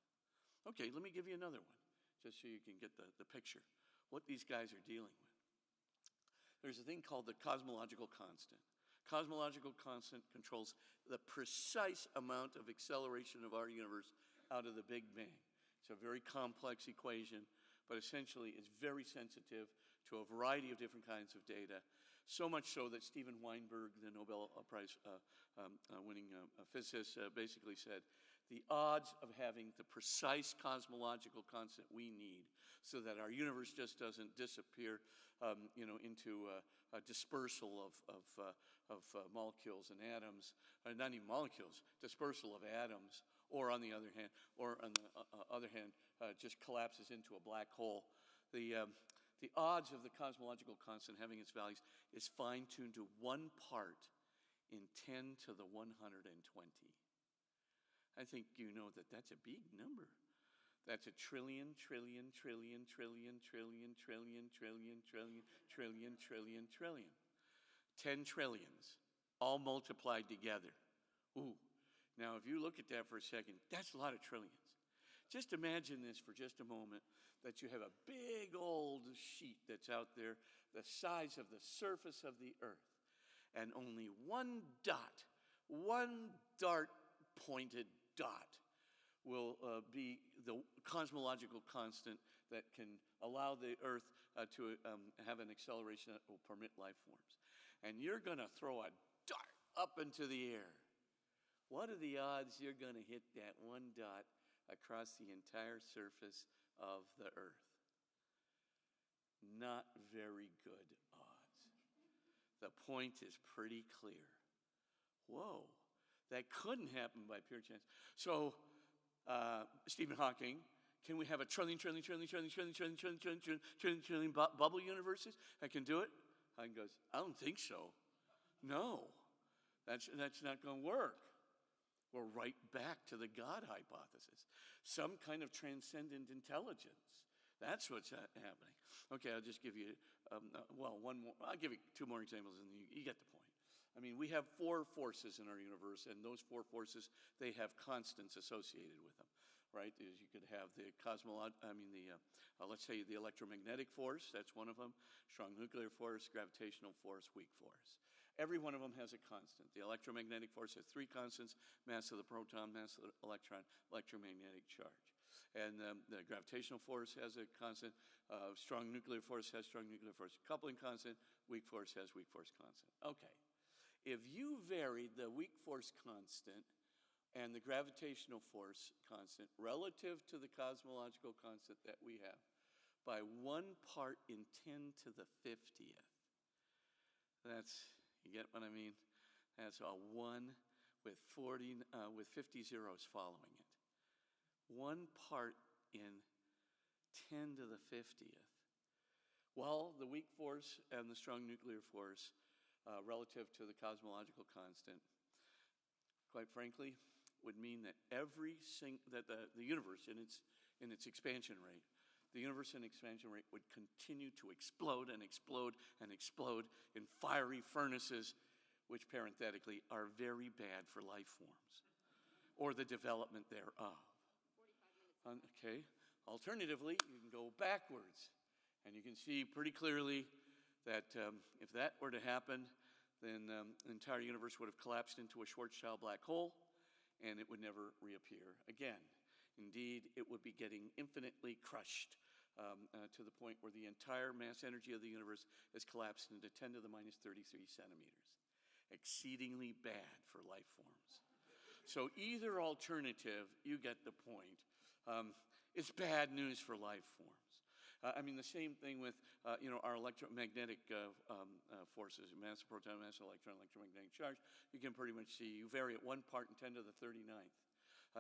Okay, let me give you another one, just so you can get the picture, what these guys are dealing with. There's a thing called the cosmological constant. Cosmological constant controls the precise amount of acceleration of our universe out of the Big Bang. It's a very complex equation, but essentially it's very sensitive to a variety of different kinds of data. So much so that Steven Weinberg, the Nobel Prize winning physicist, basically said, the odds of having the precise cosmological constant we need so that our universe just doesn't disappear into a dispersal of molecules and atoms, not even molecules, dispersal of atoms, or on the other hand, just collapses into a black hole. The odds of the cosmological constant having its values is fine-tuned to 1 part in 10 to the 120. I think you know that that's a big number. That's a trillion, trillion, trillion, trillion, trillion, trillion, trillion, trillion, trillion, trillion, trillion. 10 trillions, all multiplied together. Ooh. Now, if you look at that for a second, that's a lot of trillions. Just imagine this for just a moment, that you have a big old sheet that's out there the size of the surface of the earth, and only one dart-pointed dot will be the cosmological constant that can allow the earth to have an acceleration that will permit life forms. And you're going to throw a dart up into the air. What are the odds you're going to hit that one dot across the entire surface of the earth? Not very good odds. The point is pretty clear. Whoa, that couldn't happen by pure chance. So, Stephen Hawking, can we have a trillion bubble universes that can do it? Hawking goes, I don't think so. No. That's not going to work. We're right back to the God hypothesis. Some kind of transcendent intelligence. That's what's happening. Okay, I'll just give you, one more. I'll give you two more examples, and you get the point. I mean, we have four forces in our universe, and those four forces, they have constants associated with them, right? You could have the let's say the electromagnetic force, that's one of them, strong nuclear force, gravitational force, weak force. Every one of them has a constant. The electromagnetic force has three constants: mass of the proton, mass of the electron, electromagnetic charge. And the gravitational force has a constant. Strong nuclear force has strong nuclear force coupling constant. Weak force has weak force constant. Okay. If you varied the weak force constant and the gravitational force constant relative to the cosmological constant that we have by 1 part in 10 to the 50th, you get what I mean? That's a 1 with 50 zeros following it. 1 part in 10 to the 50th. Well, the weak force and the strong nuclear force relative to the cosmological constant, quite frankly, would mean that the universe in its expansion rate, the universe in expansion rate would continue to explode and explode and explode in fiery furnaces, which parenthetically are very bad for life forms or the development thereof. 45 minutes. Okay. Alternatively, you can go backwards, and you can see pretty clearly that if that were to happen, then the entire universe would have collapsed into a Schwarzschild black hole, and it would never reappear again. Indeed, it would be getting infinitely crushed to the point where the entire mass energy of the universe is collapsed into 10 to the minus 33 centimeters. Exceedingly bad for life forms. So either alternative, you get the point. It's bad news for life forms. The same thing with, our electromagnetic forces, mass of proton, mass of electron, electromagnetic charge. You can pretty much see, you vary at 1 part in 10 to the 39th.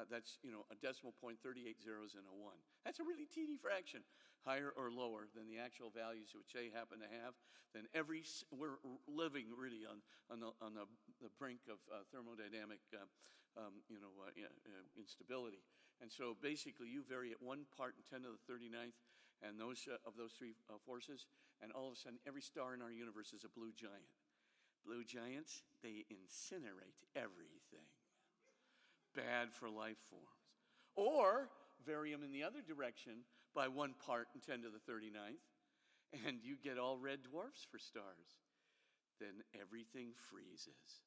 That's, a decimal point, 38 zeros and a 1. That's a really teeny fraction, higher or lower than the actual values which they happen to have. Then we're living really on the brink of thermodynamic, instability. And so basically you vary at 1 part in 10 to the 39th, and those three forces, and all of a sudden every star in our universe is a blue giant. Blue giants, they incinerate everything. Bad for life forms. Or vary them in the other direction by 1 part in 10 to the 39th, and you get all red dwarfs for stars. Then everything freezes.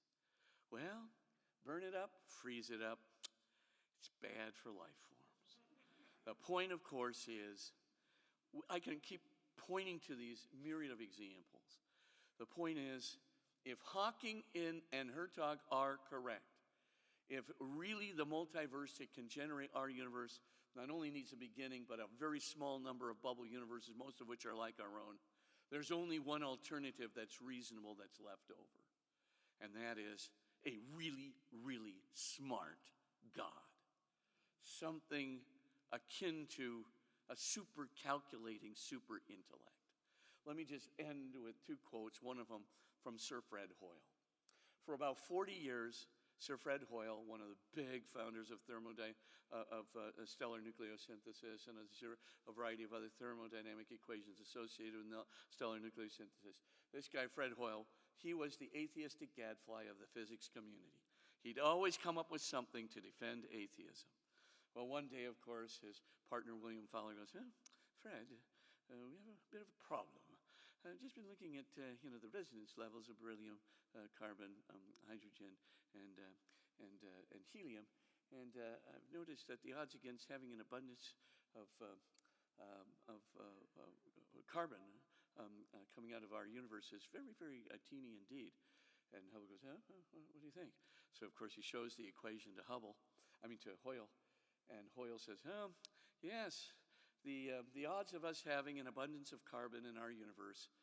Well, burn it up, freeze it up. It's bad for life forms. The point, of course, is I can keep pointing to these myriad of examples. The point is, if Hawking and Hertog are correct, if really the multiverse that can generate our universe not only needs a beginning, but a very small number of bubble universes, most of which are like our own, there's only one alternative that's reasonable that's left over. And that is a really, really smart God. Something akin to a super calculating super intellect. Let me just end with 2 quotes, one of them from Sir Fred Hoyle. For about 40 years, Sir Fred Hoyle, one of the big founders of stellar nucleosynthesis and a variety of other thermodynamic equations associated with stellar nucleosynthesis. This guy, Fred Hoyle, he was the atheistic gadfly of the physics community. He'd always come up with something to defend atheism. Well, one day, of course, his partner, William Fowler, goes, Fred, we have a bit of a problem. I've just been looking at, the resonance levels of beryllium, carbon, hydrogen, and helium, and I've noticed that the odds against having an abundance of carbon coming out of our universe is very, very teeny indeed. And Hubble goes, what do you think? So, of course, he shows the equation to Hoyle. And Hoyle says, yes, the odds of us having an abundance of carbon in our universe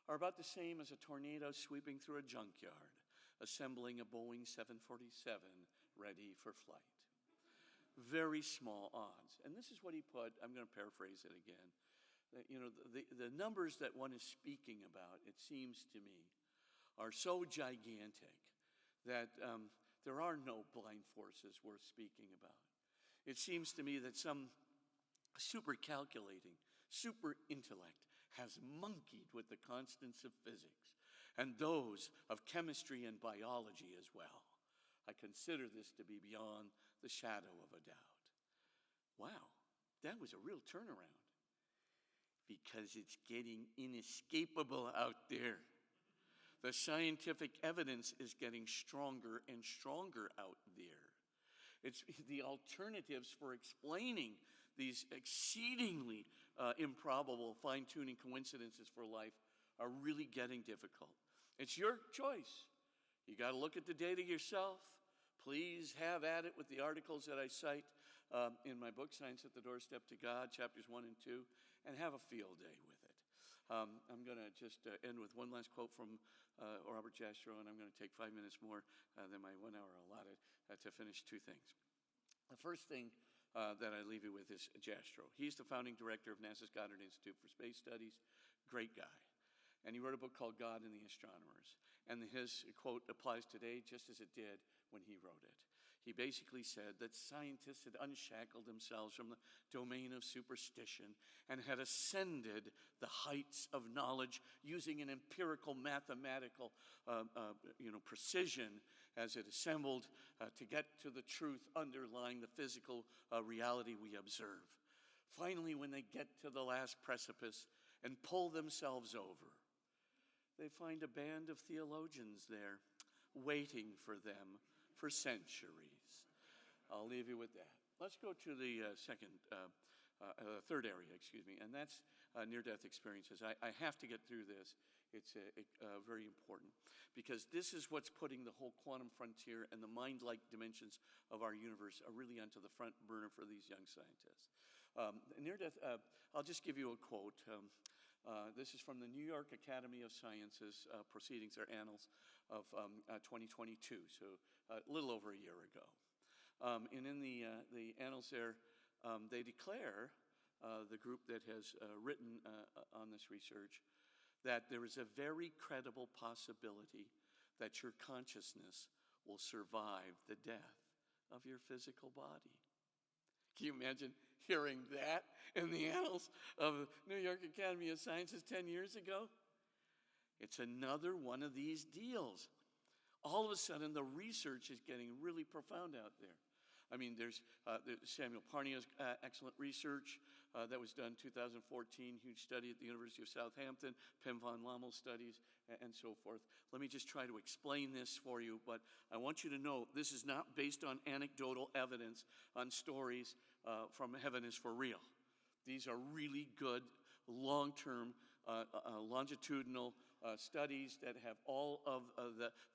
are about the same as a tornado sweeping through a junkyard, assembling a Boeing 747 ready for flight. Very small odds. And this is what he put, I'm going to paraphrase it again. The numbers that one is speaking about, it seems to me, are so gigantic that there are no blind forces worth speaking about. It seems to me that some super calculating, super intellect has monkeyed with the constants of physics and those of chemistry and biology as well. I consider this to be beyond the shadow of a doubt. Wow, that was a real turnaround, because it's getting inescapable out there. The scientific evidence is getting stronger and stronger out there. It's the alternatives for explaining these exceedingly improbable fine-tuning coincidences for life are really getting difficult. It's your choice. You got to look at the data yourself. Please have at it with the articles that I cite in my book, Science at the Doorstep to God, chapters 1 and 2, and have a field day with it. I'm going to just end with one last quote from Robert Jastrow, and I'm going to take 5 minutes more than my 1 hour allotted to finish two things. The first thing that I leave you with is Jastrow. He's the founding director of NASA's Goddard Institute for Space Studies. Great guy. And he wrote a book called God and the Astronomers. And his quote applies today just as it did when he wrote it. He basically said that scientists had unshackled themselves from the domain of superstition and had ascended the heights of knowledge using an empirical mathematical precision as it assembled to get to the truth underlying the physical reality we observe. Finally, when they get to the last precipice and pull themselves over, they find a band of theologians there waiting for them for centuries. I'll leave you with that. Let's go to the third area, and that's near-death experiences. I have to get through this. It's very important, because this is what's putting the whole quantum frontier and the mind-like dimensions of our universe really onto the front burner for these young scientists. Near-death, I'll just give you a quote. This is from the New York Academy of Sciences proceedings or annals of 2022, so a little over a year ago. And in the annals there, they declare, the group that has written on this research, that there is a very credible possibility that your consciousness will survive the death of your physical body. Can you imagine hearing that in the annals of the New York Academy of Sciences 10 years ago? It's another one of these deals. All of a sudden, the research is getting really profound out there. I mean, there's Samuel Parnia's excellent research that was done in 2014, huge study at the University of Southampton, Pim van Lommel studies, and so forth. Let me just try to explain this for you, but I want you to know this is not based on anecdotal evidence on stories from Heaven is for Real. These are really good, long-term, longitudinal studies that have all of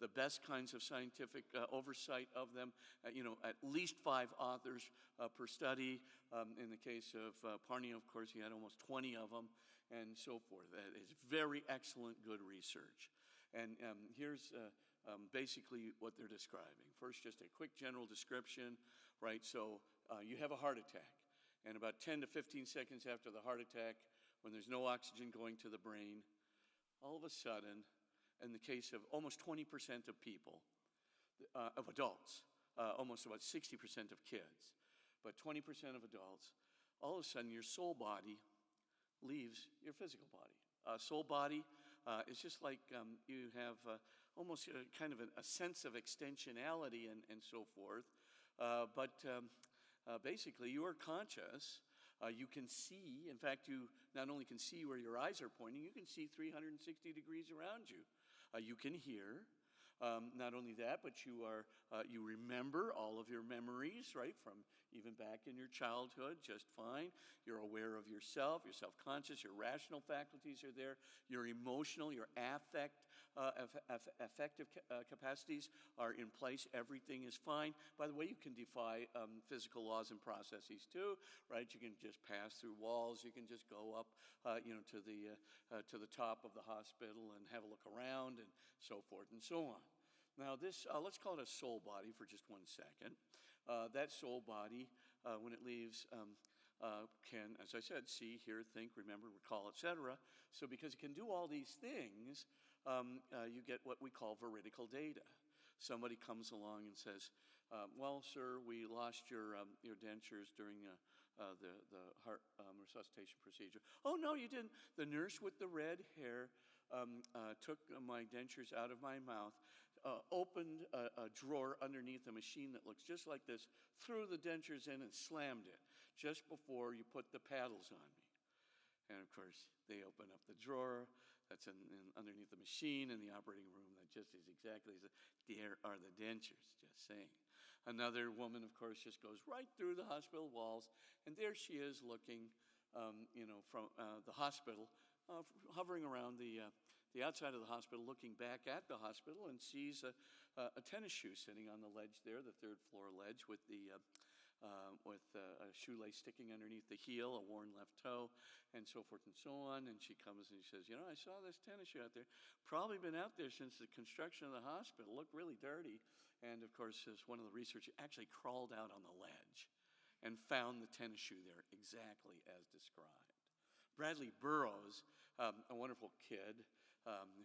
the best kinds of scientific oversight of them. At least 5 authors per study. In the case of Parnia, of course, he had almost 20 of them, and so forth. That is very excellent, good research. And here's basically what they're describing. First, just a quick general description, right? So you have a heart attack, and about 10 to 15 seconds after the heart attack, when there's no oxygen going to the brain, all of a sudden, in the case of almost 20% of people, of adults, almost about 60% of kids, but 20% of adults, all of a sudden your soul body leaves your physical body. Soul body is just like you have almost kind of a sense of extensionality and so forth, but basically you are conscious. You can see, in fact, you not only can see where your eyes are pointing, you can see 360 degrees around you. You can hear. Not only that, but you remember all of your memories, right, from even back in your childhood, just fine. You're aware of yourself, you're self-conscious, your rational faculties are there, your emotional, your affective capacities are in place, everything is fine. By the way, you can defy physical laws and processes too, right? You can just pass through walls, you can just go up, to the top of the hospital and have a look around and so forth and so on. Now this, let's call it a soul body for just 1 second. That soul body, when it leaves, can, as I said, see, hear, think, remember, recall, etc. So because it can do all these things, you get what we call veridical data. somebody comes along and says, well, sir, we lost your dentures during the heart resuscitation procedure. Oh, no, you didn't. The nurse with the red hair took my dentures out of my mouth, opened a drawer underneath a machine that looks just like this, threw the dentures in and slammed it just before you put the paddles on me. And of course, they open up the drawer that's underneath the machine in the operating room that just is exactly as there are the dentures, just saying. Another woman, of course, just goes right through the hospital walls, and there she is looking, from the hospital, hovering around the outside of the hospital, looking back at the hospital, and sees a tennis shoe sitting on the ledge there, the third floor ledge, with a shoelace sticking underneath the heel, a worn left toe, and so forth and so on. And she comes and she says, I saw this tennis shoe out there. Probably been out there since the construction of the hospital. Looked really dirty. And of course, as one of the researchers actually crawled out on the ledge and found the tennis shoe there exactly as described. Bradley Burroughs, a wonderful kid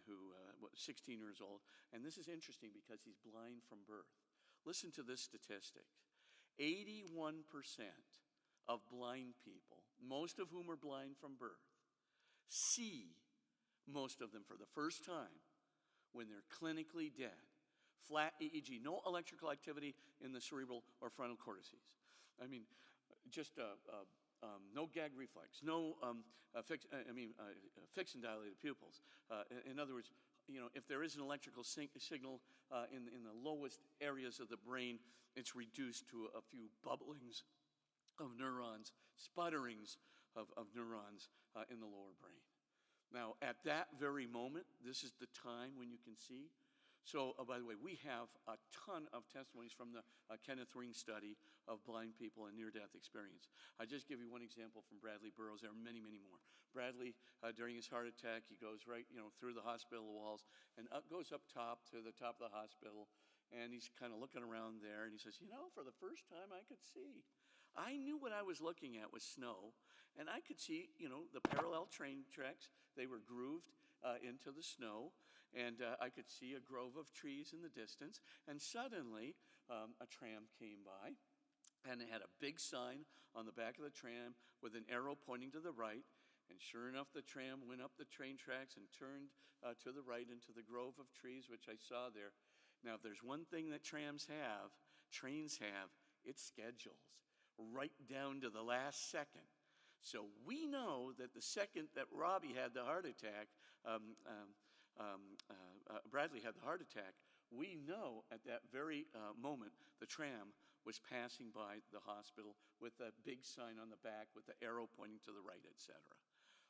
who was 16 years old. And this is interesting because he's blind from birth. Listen to this statistic. 81% of blind people, most of whom are blind from birth, see most of them for the first time when they're clinically dead. Flat EEG, no electrical activity in the cerebral or frontal cortices. I mean, just no gag reflex, no fixed and dilated pupils. In other words, if there is an electrical signal in the lowest areas of the brain, it's reduced to a few bubblings of neurons, sputterings of neurons in the lower brain. Now, at that very moment, this is the time when you can see. So, by the way, we have a ton of testimonies from the Kenneth Ring study of blind people and near-death experience. I just give you one example from Bradley Burroughs. There are many, many more. Bradley, during his heart attack, he goes right, through the hospital walls and goes up top to the top of the hospital, and he's kind of looking around there, and he says, for the first time I could see. I knew what I was looking at was snow, and I could see, the parallel train tracks. They were grooved into the snow, and I could see a grove of trees in the distance, and suddenly a tram came by, and it had a big sign on the back of the tram with an arrow pointing to the right, and sure enough, the tram went up the train tracks and turned to the right into the grove of trees, which I saw there. Now, if there's one thing that trains have, it's schedules, right down to the last second. So we know that the second that Robbie had the heart attack, Bradley had the heart attack, we know at that very moment the tram was passing by the hospital with a big sign on the back with the arrow pointing to the right, etc.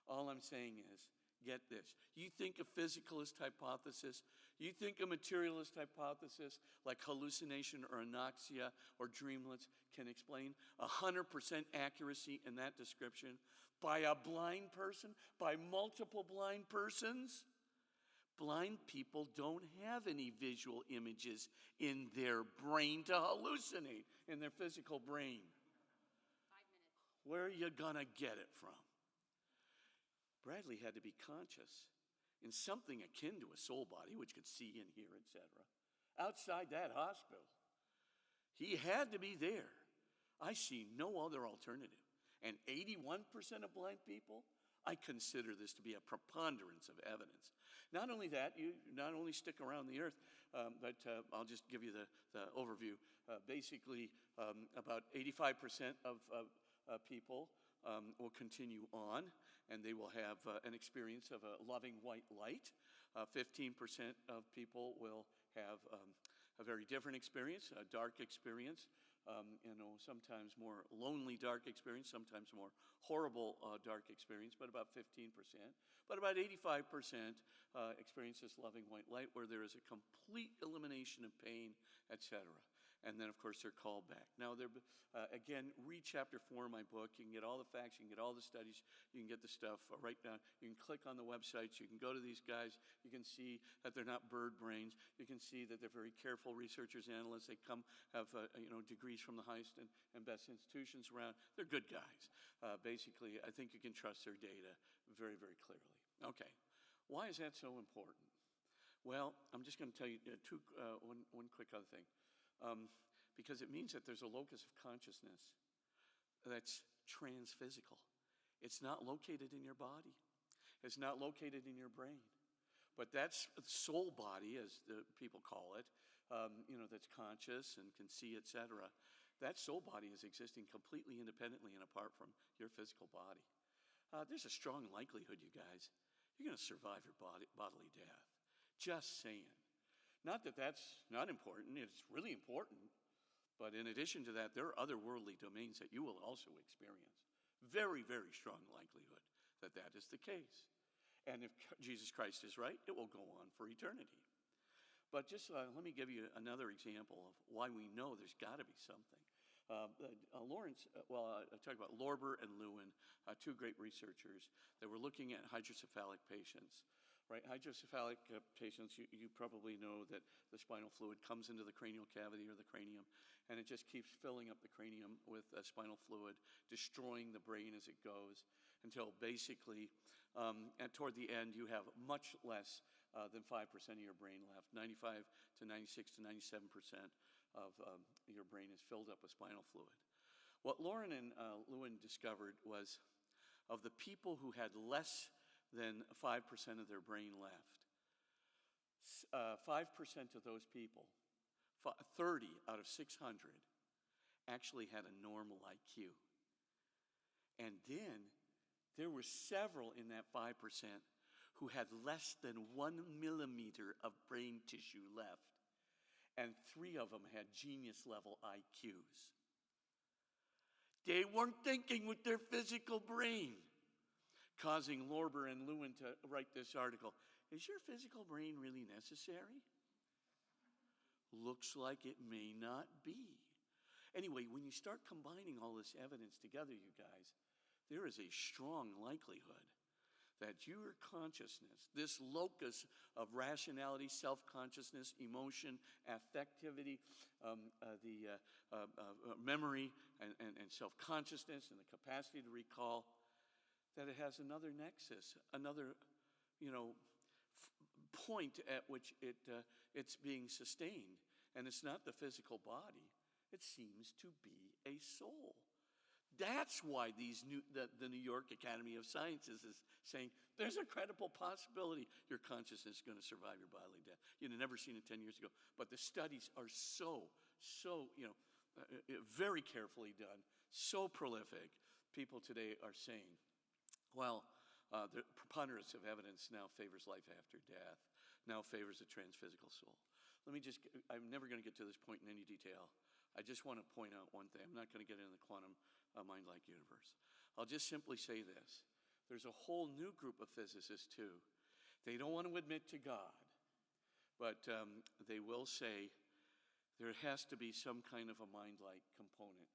All I'm saying is, get this. You think a physicalist hypothesis, you think a materialist hypothesis like hallucination or anoxia or dreamlets can explain 100% accuracy in that description by a blind person, by multiple blind persons? Blind people don't have any visual images in their brain to hallucinate, in their physical brain. 5 minutes. Where are you gonna get it from? Bradley had to be conscious in something akin to a soul body, which could see and hear, etc., outside that hospital. He had to be there. I see no other alternative. And 81% of blind people, I consider this to be a preponderance of evidence. Not only that, you not only stick around the earth, but I'll just give you the overview. Basically, about 85% of people will continue on, and they will have an experience of a loving white light. 15% of people will have a very different experience, a dark experience, sometimes more lonely dark experience, sometimes more horrible dark experience, but about 15%. But about 85% experience this loving white light where there is a complete elimination of pain, etc. And then, of course, they're called back. Now, again, read chapter 4 of my book. You can get all the facts. You can get all the studies. You can get the stuff right now. You can click on the websites. You can go to these guys. You can see that they're not bird brains. You can see that they're very careful researchers, analysts. They have degrees from the highest and best institutions around. They're good guys. Basically, I think you can trust their data very, very clearly. Okay. Why is that so important? Well, I'm just going to tell you one quick other thing. Because it means that there's a locus of consciousness that's transphysical. It's not located in your body. It's not located in your brain. But that's soul body, as the people call it, that's conscious and can see, etc. That soul body is existing completely independently and apart from your physical body. There's a strong likelihood, you guys, you're going to survive your bodily death. Just saying. Not that that's not important. It's really important. But in addition to that, there are other worldly domains that you will also experience. Very, very strong likelihood that that is the case. And if Jesus Christ is right, it will go on for eternity. But just let me give you another example of why we know there's got to be something. I talk about Lorber and Lewin, two great researchers that were looking at hydrocephalic patients. Right, hydrocephalic patients, you probably know that the spinal fluid comes into the cranial cavity or the cranium, and it just keeps filling up the cranium with spinal fluid, destroying the brain as it goes, until basically, toward the end, you have much less than 5% of your brain left. 95 to 96 to 97% of your brain is filled up with spinal fluid. What Lauren and Lewin discovered was, of the people who had less than 5% of their brain left, 5% of those people, 30 out of 600, actually had a normal IQ. And then there were several in that 5% who had less than 1 millimeter of brain tissue left. And 3 of them had genius level IQs. They weren't thinking with their physical brain, causing Lorber and Lewin to write this article. Is your physical brain really necessary? Looks like it may not be. Anyway, when you start combining all this evidence together, you guys, there is a strong likelihood that your consciousness, this locus of rationality, self-consciousness, emotion, affectivity, memory, and self-consciousness, and the capacity to recall, that it has another nexus, another, point at which it's being sustained. And it's not the physical body. It seems to be a soul. That's why the New York Academy of Sciences is saying there's a credible possibility your consciousness is going to survive your bodily death. You'd have never seen it 10 years ago. But the studies are so very carefully done, so prolific. People today are saying, well, the preponderance of evidence now favors life after death, now favors a transphysical soul. I'm never going to get to this point in any detail. I just want to point out one thing. I'm not going to get into the quantum mind-like universe. I'll just simply say this. There's a whole new group of physicists, too. They don't want to admit to God, but they will say there has to be some kind of a mind-like component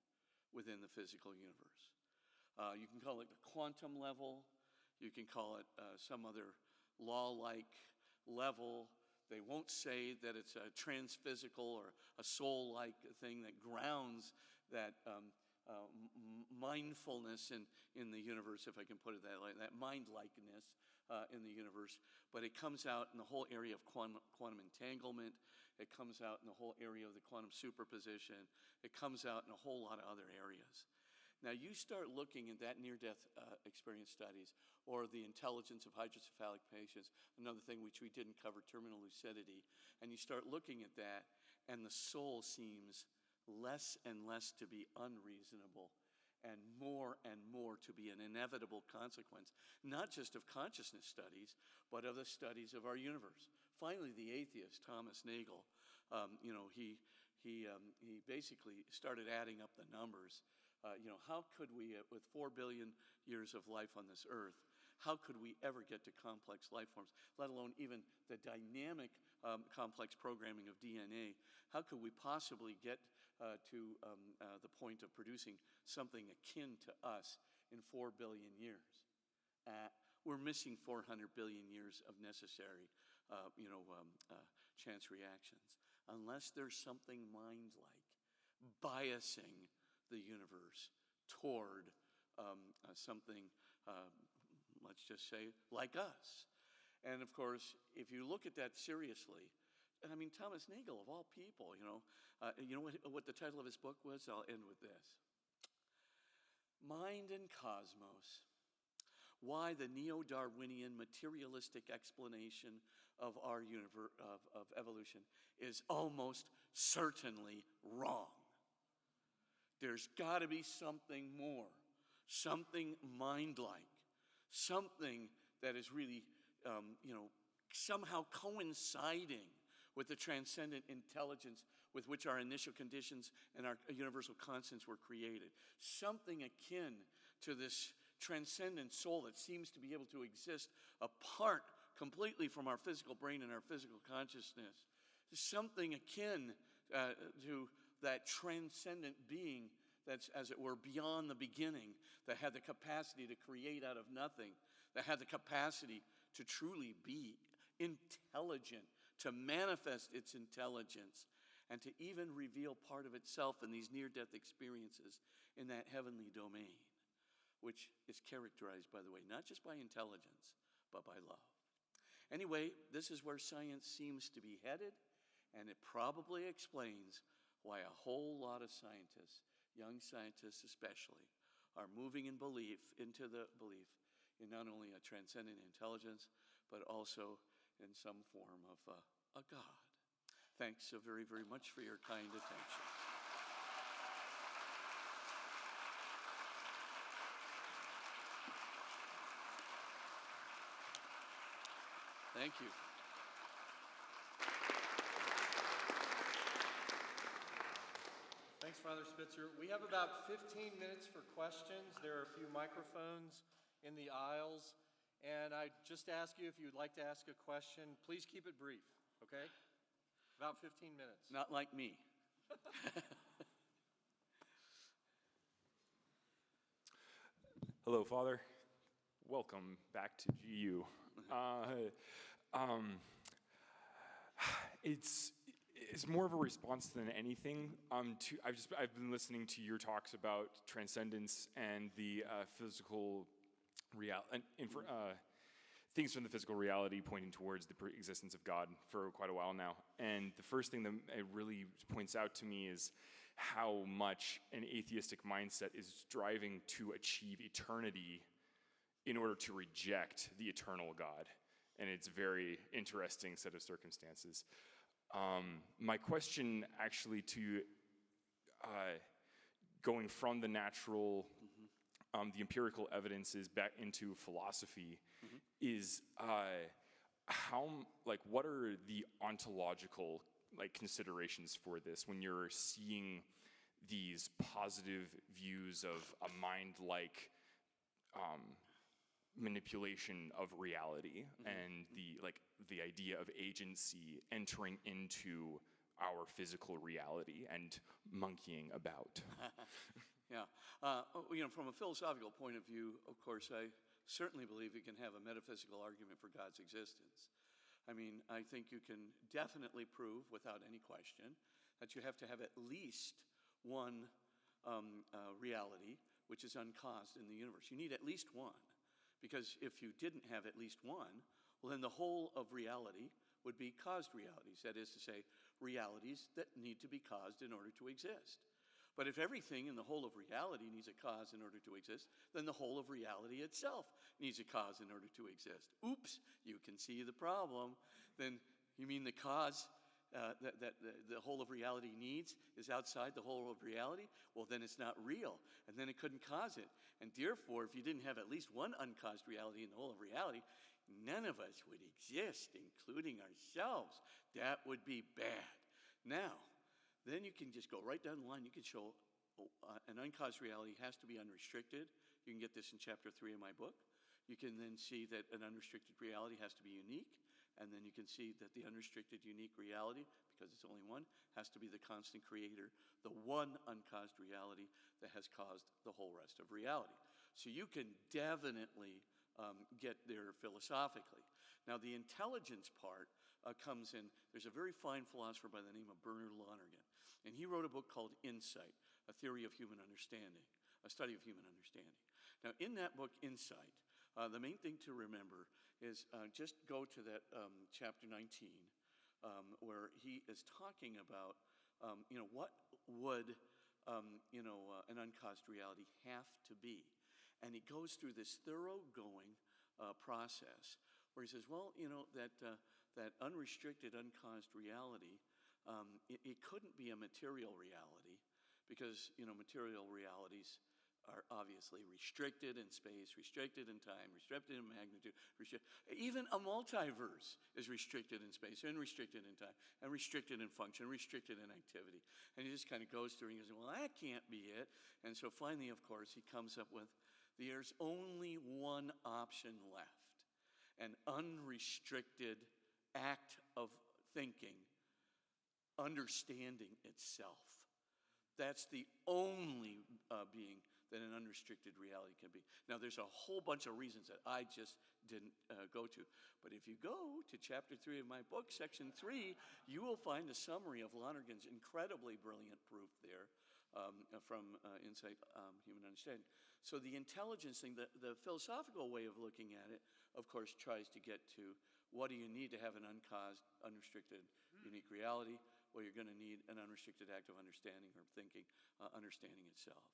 within the physical universe. You can call it the quantum level. You can call it some other law-like level. They won't say that it's a transphysical or a soul-like thing that grounds that mindfulness in the universe, if I can put it that way, that mind-likeness in the universe. But it comes out in the whole area of quantum entanglement. It comes out in the whole area of the quantum superposition. It comes out in a whole lot of other areas. Now, you start looking at that near-death experience studies or the intelligence of hydrocephalic patients, another thing which we didn't cover, terminal lucidity, and you start looking at that, and the soul seems less and less to be unreasonable and more to be an inevitable consequence, not just of consciousness studies, but of the studies of our universe. Finally, the atheist, Thomas Nagel, he basically started adding up the numbers. How could we, with 4 billion years of life on this earth, how could we ever get to complex life forms, let alone even the dynamic complex programming of DNA? How could we possibly get to the point of producing something akin to us in 4 billion years? We're missing 400 billion years of necessary, chance reactions, unless there's something mind-like, biasing the universe toward something, let's just say, like us. And of course, if you look at that seriously, I mean, Thomas Nagel, of all people, you know what the title of his book was? I'll end with this. Mind and Cosmos. Why the neo-Darwinian materialistic explanation of our universe, of evolution, is almost certainly wrong. There's got to be something more, something mind-like, something that is really, somehow coinciding with the transcendent intelligence with which our initial conditions and our universal constants were created. Something akin to this transcendent soul that seems to be able to exist apart completely from our physical brain and our physical consciousness. Something akin to that transcendent being that's, as it were, beyond the beginning, that had the capacity to create out of nothing, that had the capacity to truly be intelligent, to manifest its intelligence, and to even reveal part of itself in these near-death experiences in that heavenly domain, which is characterized, by the way, not just by intelligence, but by love. Anyway, this is where science seems to be headed, and it probably explains why a whole lot of scientists, young scientists especially, are moving into the belief in not only a transcendent intelligence, but also in some form of a God. Thanks so very, very much for your kind attention. Thank you. Thanks, Father Spitzer. We have about 15 minutes for questions. There are a few microphones in the aisles. And I just ask you, if you'd like to ask a question, please keep it brief, okay? About 15 minutes. Not like me. Hello, Father. Welcome back to GU. It's more of a response than anything. I've been listening to your talks about transcendence and the physical reality, things from the physical reality pointing towards the existence of God for quite a while now. And the first thing that it really points out to me is how much an atheistic mindset is striving to achieve eternity in order to reject the eternal God. And it's a very interesting set of circumstances. My question actually to going from the natural, the empirical evidences back into philosophy is what are the ontological considerations for this when you're seeing these positive views of a mind-like manipulation of reality and the idea of agency entering into our physical reality and monkeying about. Yeah. From a philosophical point of view, of course, I certainly believe you can have a metaphysical argument for God's existence. I mean, I think you can definitely prove, without any question, that you have to have at least one reality which is uncaused in the universe. You need at least one. Because if you didn't have at least one, well, then the whole of reality would be caused realities. That is to say, realities that need to be caused in order to exist. But if everything in the whole of reality needs a cause in order to exist, then the whole of reality itself needs a cause in order to exist. Oops, you can see the problem. Then you mean the cause that the whole of reality needs is outside the whole of reality? Well, then it's not real, and then it couldn't cause it. And therefore, if you didn't have at least one uncaused reality in the whole of reality, none of us would exist, including ourselves. That would be bad. Now, then you can just go right down the line. You can show an uncaused reality has to be unrestricted. You can get this in chapter 3 of my book. You can then see that an unrestricted reality has to be unique. And then you can see that the unrestricted, unique reality, because it's only one, has to be the constant creator, the one uncaused reality that has caused the whole rest of reality. So you can definitely get there philosophically. Now, the intelligence part comes in. There's a very fine philosopher by the name of Bernard Lonergan, and he wrote a book called Insight, A Theory of Human Understanding, a study of human understanding. Now, in that book, Insight, the main thing to remember is just go to that chapter 19, where he is talking about, what would, an uncaused reality have to be. And he goes through this thoroughgoing process where he says, well, that unrestricted, uncaused reality, it couldn't be a material reality because, material realities are obviously restricted in space, restricted in time, restricted in magnitude. Even a multiverse is restricted in space and restricted in time and restricted in function, restricted in activity. And he just kind of goes through and he goes, well, that can't be it. And so finally, of course, he comes up with there's only one option left, an unrestricted act of thinking, understanding itself. That's the only being that an unrestricted reality can be. Now, there's a whole bunch of reasons that I just didn't go to. But if you go to chapter 3 of my book, section 3, you will find a summary of Lonergan's incredibly brilliant proof there from Insight, Human Understanding. So the intelligence thing, the philosophical way of looking at it, of course, tries to get to what do you need to have an uncaused, unrestricted, unique reality? Well, you're going to need an unrestricted act of understanding or thinking, understanding itself.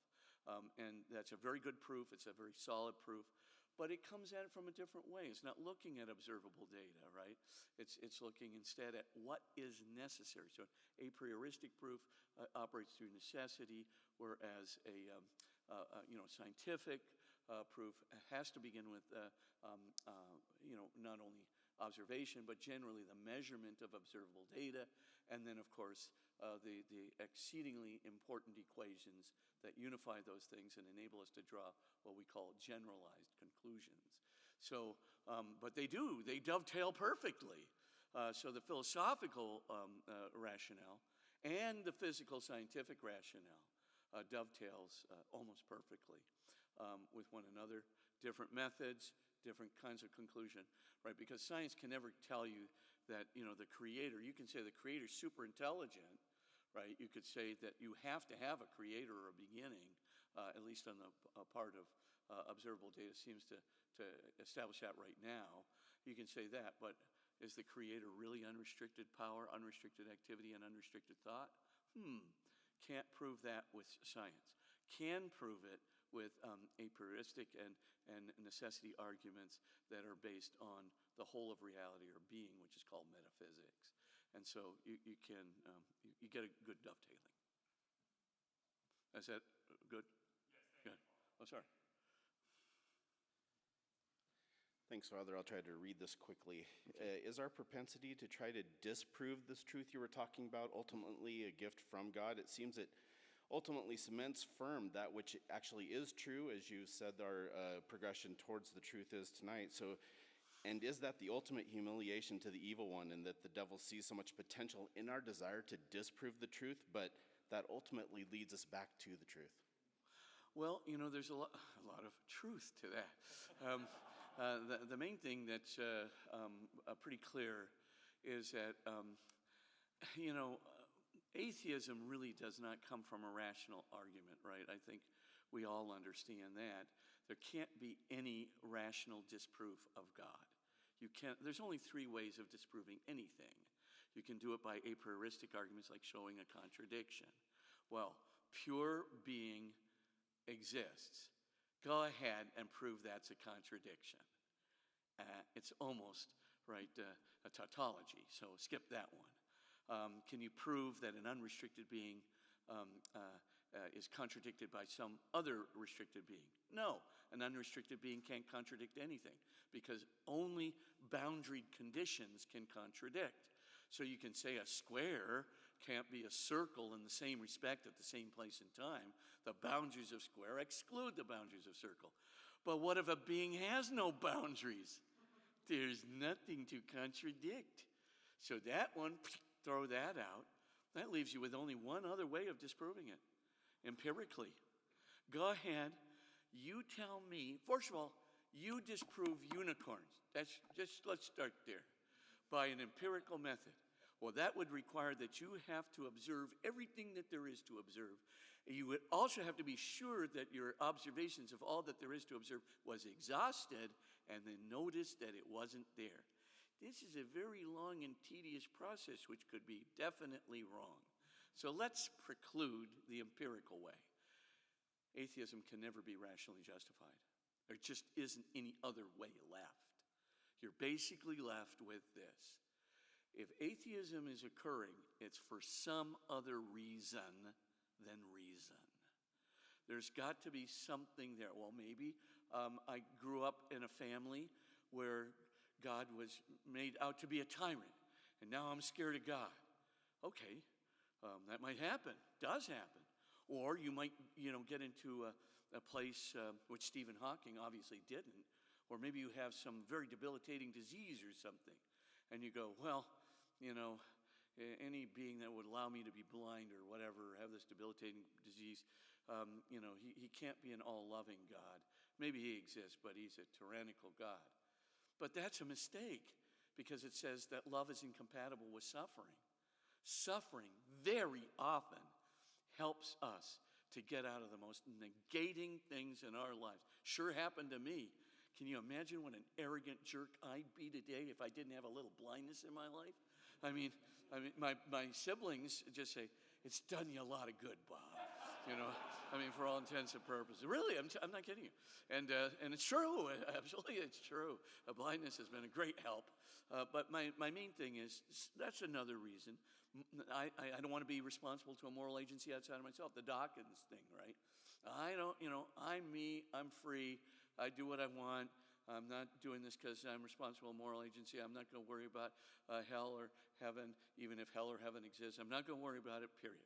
And that's a very good proof. It's a very solid proof. But it comes at it from a different way. It's not looking at observable data, right? It's looking instead at what is necessary. So a prioristic proof operates through necessity, whereas a scientific proof has to begin with not only observation, but generally the measurement of observable data, and then, of course, the exceedingly important equations that unify those things and enable us to draw what we call generalized conclusions. So, but they dovetail perfectly. So the philosophical rationale and the physical scientific rationale dovetails almost perfectly with one another. Different methods, different kinds of conclusion, right? Because science can never tell you that, the creator, you can say the creator's super intelligent, right? You could say that you have to have a creator or a beginning, at least on the part of observable data seems to establish that right now. You can say that, but is the creator really unrestricted power, unrestricted activity, and unrestricted thought? Can't prove that with science. Can prove it with a prioristic and necessity arguments that are based on the whole of reality or being, which is called metaphysics. And so you can you get a good dovetailing. Is that good? Yes. Good. Oh, sorry. Thanks, Father. I'll try to read this quickly. Okay. Is our propensity to try to disprove this truth you were talking about ultimately a gift from God? It seems it ultimately cements firm that which actually is true, as you said our progression towards the truth is tonight. So, and is that the ultimate humiliation to the evil one, and that the devil sees so much potential in our desire to disprove the truth, but that ultimately leads us back to the truth? Well, there's a lot of truth to that. The main thing that's pretty clear is that, atheism really does not come from a rational argument, right? I think we all understand that. There can't be any rational disproof of God. There's only three ways of disproving anything. You can do it by a prioristic arguments like showing a contradiction. Well, pure being exists. Go ahead and prove that's a contradiction. It's almost, right, a tautology, so skip that one. Can you prove that an unrestricted being is contradicted by some other restricted being? No, an unrestricted being can't contradict anything because only boundaried conditions can contradict. So you can say a square can't be a circle in the same respect at the same place and time. The boundaries of square exclude the boundaries of circle. But what if a being has no boundaries? There's nothing to contradict. So that one, throw that out. That leaves you with only one other way of disproving it, empirically. Go ahead, you tell me, first of all, you disprove unicorns. Let's start there, by an empirical method. Well, that would require that you have to observe everything that there is to observe, You would also have to be sure that your observations of all that there is to observe was exhausted, and then notice that it wasn't there. This is a very long and tedious process, which could be definitely wrong. So let's preclude the empirical way. Atheism can never be rationally justified. There just isn't any other way left. You're basically left with this. If atheism is occurring, it's for some other reason than reason. There's got to be something there. Well, maybe I grew up in a family where God was made out to be a tyrant, and now I'm scared of God. Okay, that might happen, does happen. Or you might, get into a place, which Stephen Hawking obviously didn't, or maybe you have some very debilitating disease or something, and you go, well, any being that would allow me to be blind or whatever, have this debilitating disease, he can't be an all-loving God. Maybe he exists, but he's a tyrannical God. But that's a mistake, because it says that love is incompatible with suffering. Suffering very often helps us to get out of the most negating things in our lives. Sure happened to me. Can you imagine what an arrogant jerk I'd be today if I didn't have a little blindness in my life? I mean, my siblings just say, it's done you a lot of good, Bob. For all intents and purposes. Really, I'm not kidding you. And it's true, absolutely it's true. Blindness has been a great help. But my main thing is, that's another reason. I don't want to be responsible to a moral agency outside of myself. The Dawkins thing, right? I'm me, I'm free, I do what I want. I'm not doing this because I'm responsible for a moral agency. I'm not going to worry about hell or heaven, even if hell or heaven exists. I'm not going to worry about it, period.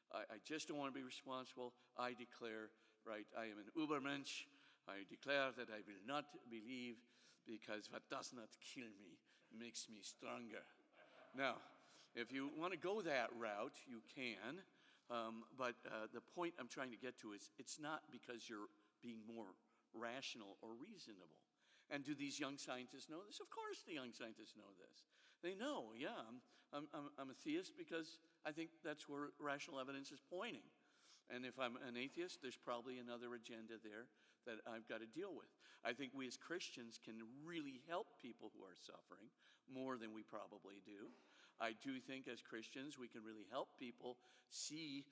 I just don't want to be responsible. I declare, right, I am an Übermensch. I declare that I will not believe, because what does not kill me makes me stronger. Now, if you want to go that route, you can. But the point I'm trying to get to is, it's not because you're being more rational or reasonable. And do these young scientists know this? Of course the young scientists know this. They know, yeah, I'm a theist because I think that's where rational evidence is pointing. And if I'm an atheist, there's probably another agenda there that I've got to deal with. I think we as Christians can really help people who are suffering more than we probably do. I do think as Christians we can really help people see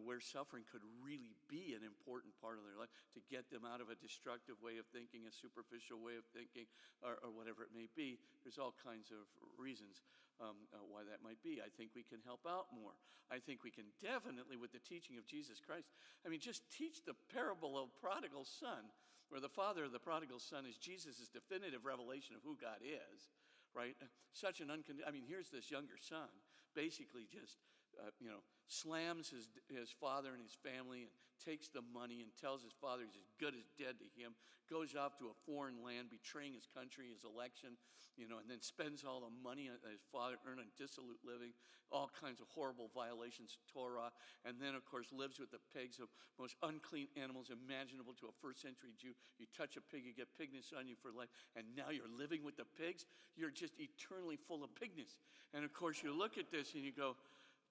where suffering could really be an important part of their life, to get them out of a destructive way of thinking, a superficial way of thinking, or whatever it may be. There's all kinds of reasons why that might be. I think we can help out more. I think we can definitely, with the teaching of Jesus Christ, just teach the parable of prodigal son, where the father of the prodigal son is Jesus' definitive revelation of who God is. Right? Such an here's this younger son, basically just, slams his father and his family and takes the money and tells his father he's as good as dead to him, goes off to a foreign land, betraying his country, his election, and then spends all the money that his father earned on dissolute living, all kinds of horrible violations of Torah, and then, of course, lives with the pigs, the most unclean animals imaginable to a first-century Jew. You touch a pig, you get pigness on you for life, and now you're living with the pigs? You're just eternally full of pigness. And, of course, you look at this and you go,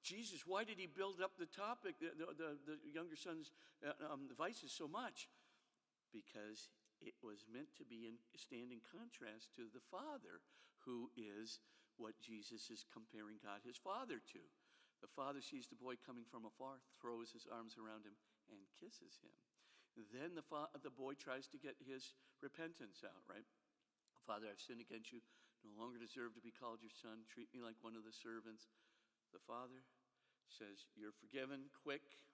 Jesus, why did he build up the topic, the younger son's vices so much? Because it was meant to be stand in contrast to the father, who is what Jesus is comparing God, his father, to. The father sees the boy coming from afar, throws his arms around him, and kisses him. Then the boy tries to get his repentance out, right? Father, I've sinned against you, no longer deserve to be called your son. Treat me like one of the servants. The father says, you're forgiven, quick.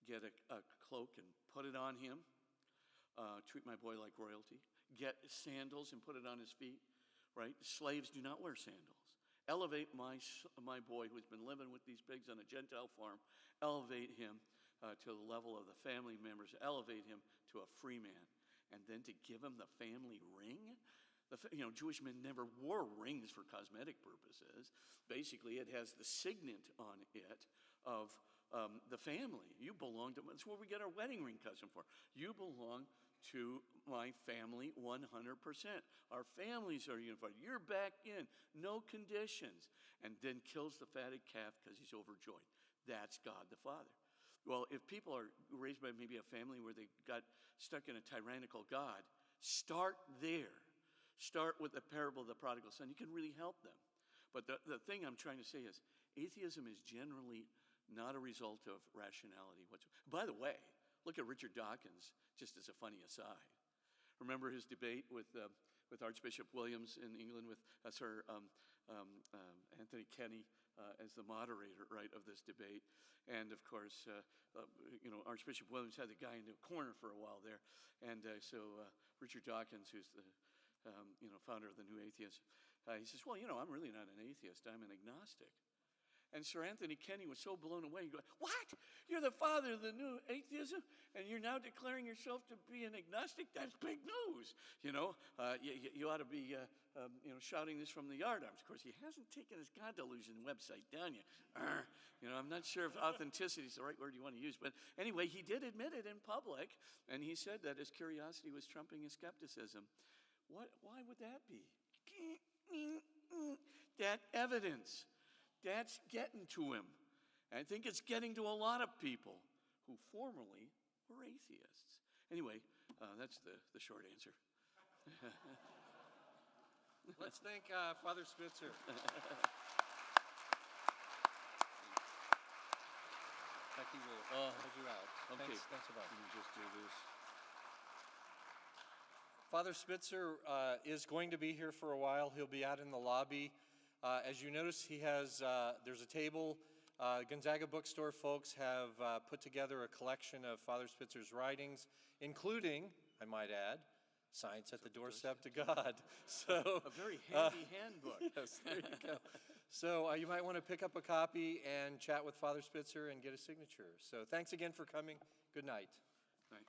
Get a cloak and put it on him. Treat my boy like royalty. Get sandals and put it on his feet, right? Slaves do not wear sandals. Elevate my boy who's been living with these pigs on a Gentile farm. Elevate him to the level of the family members. Elevate him to a free man. And then to give him the family ring? Jewish men never wore rings for cosmetic purposes. Basically, it has the signet on it of the family. You belong to, that's where we get our wedding ring custom for. You belong to my family 100%. Our families are unified. You're back in, no conditions. And then kills the fatted calf because he's overjoyed. That's God the Father. Well, if people are raised by maybe a family where they got stuck in a tyrannical God, start there. Start with the parable of the prodigal son. You can really help them. But the thing I'm trying to say is atheism is generally not a result of rationality whatsoever. By the way, look at Richard Dawkins, just as a funny aside. Remember his debate with Archbishop Williams in England with Sir Anthony Kenny as the moderator, right, of this debate. And of course, Archbishop Williams had the guy into a corner for a while there. And so Richard Dawkins, who's the founder of the New Atheist, he says, well, I'm really not an atheist. I'm an agnostic. And Sir Anthony Kenny was so blown away. He goes, what? You're the father of the New Atheism, and you're now declaring yourself to be an agnostic? That's big news. You ought to be, shouting this from the yardarms. Of course, he hasn't taken his God delusion website down yet. I'm not sure if authenticity is the right word you want to use. But anyway, he did admit it in public, and he said that his curiosity was trumping his skepticism. Why would that be? That evidence. That's getting to him. And I think it's getting to a lot of people who formerly were atheists. Anyway, that's the short answer. Let's thank Father Spitzer. Becky will hold you out. Okay. Thanks a lot. Let me just do this. Father Spitzer is going to be here for a while. He'll be out in the lobby. As you notice, he has, there's a table. Gonzaga bookstore folks have put together a collection of Father Spitzer's writings, including, I might add, Science at the Doorstep to God. So a very handy handbook. Yes, there you go. So you might want to pick up a copy and chat with Father Spitzer and get a signature. So thanks again for coming. Good night. Right.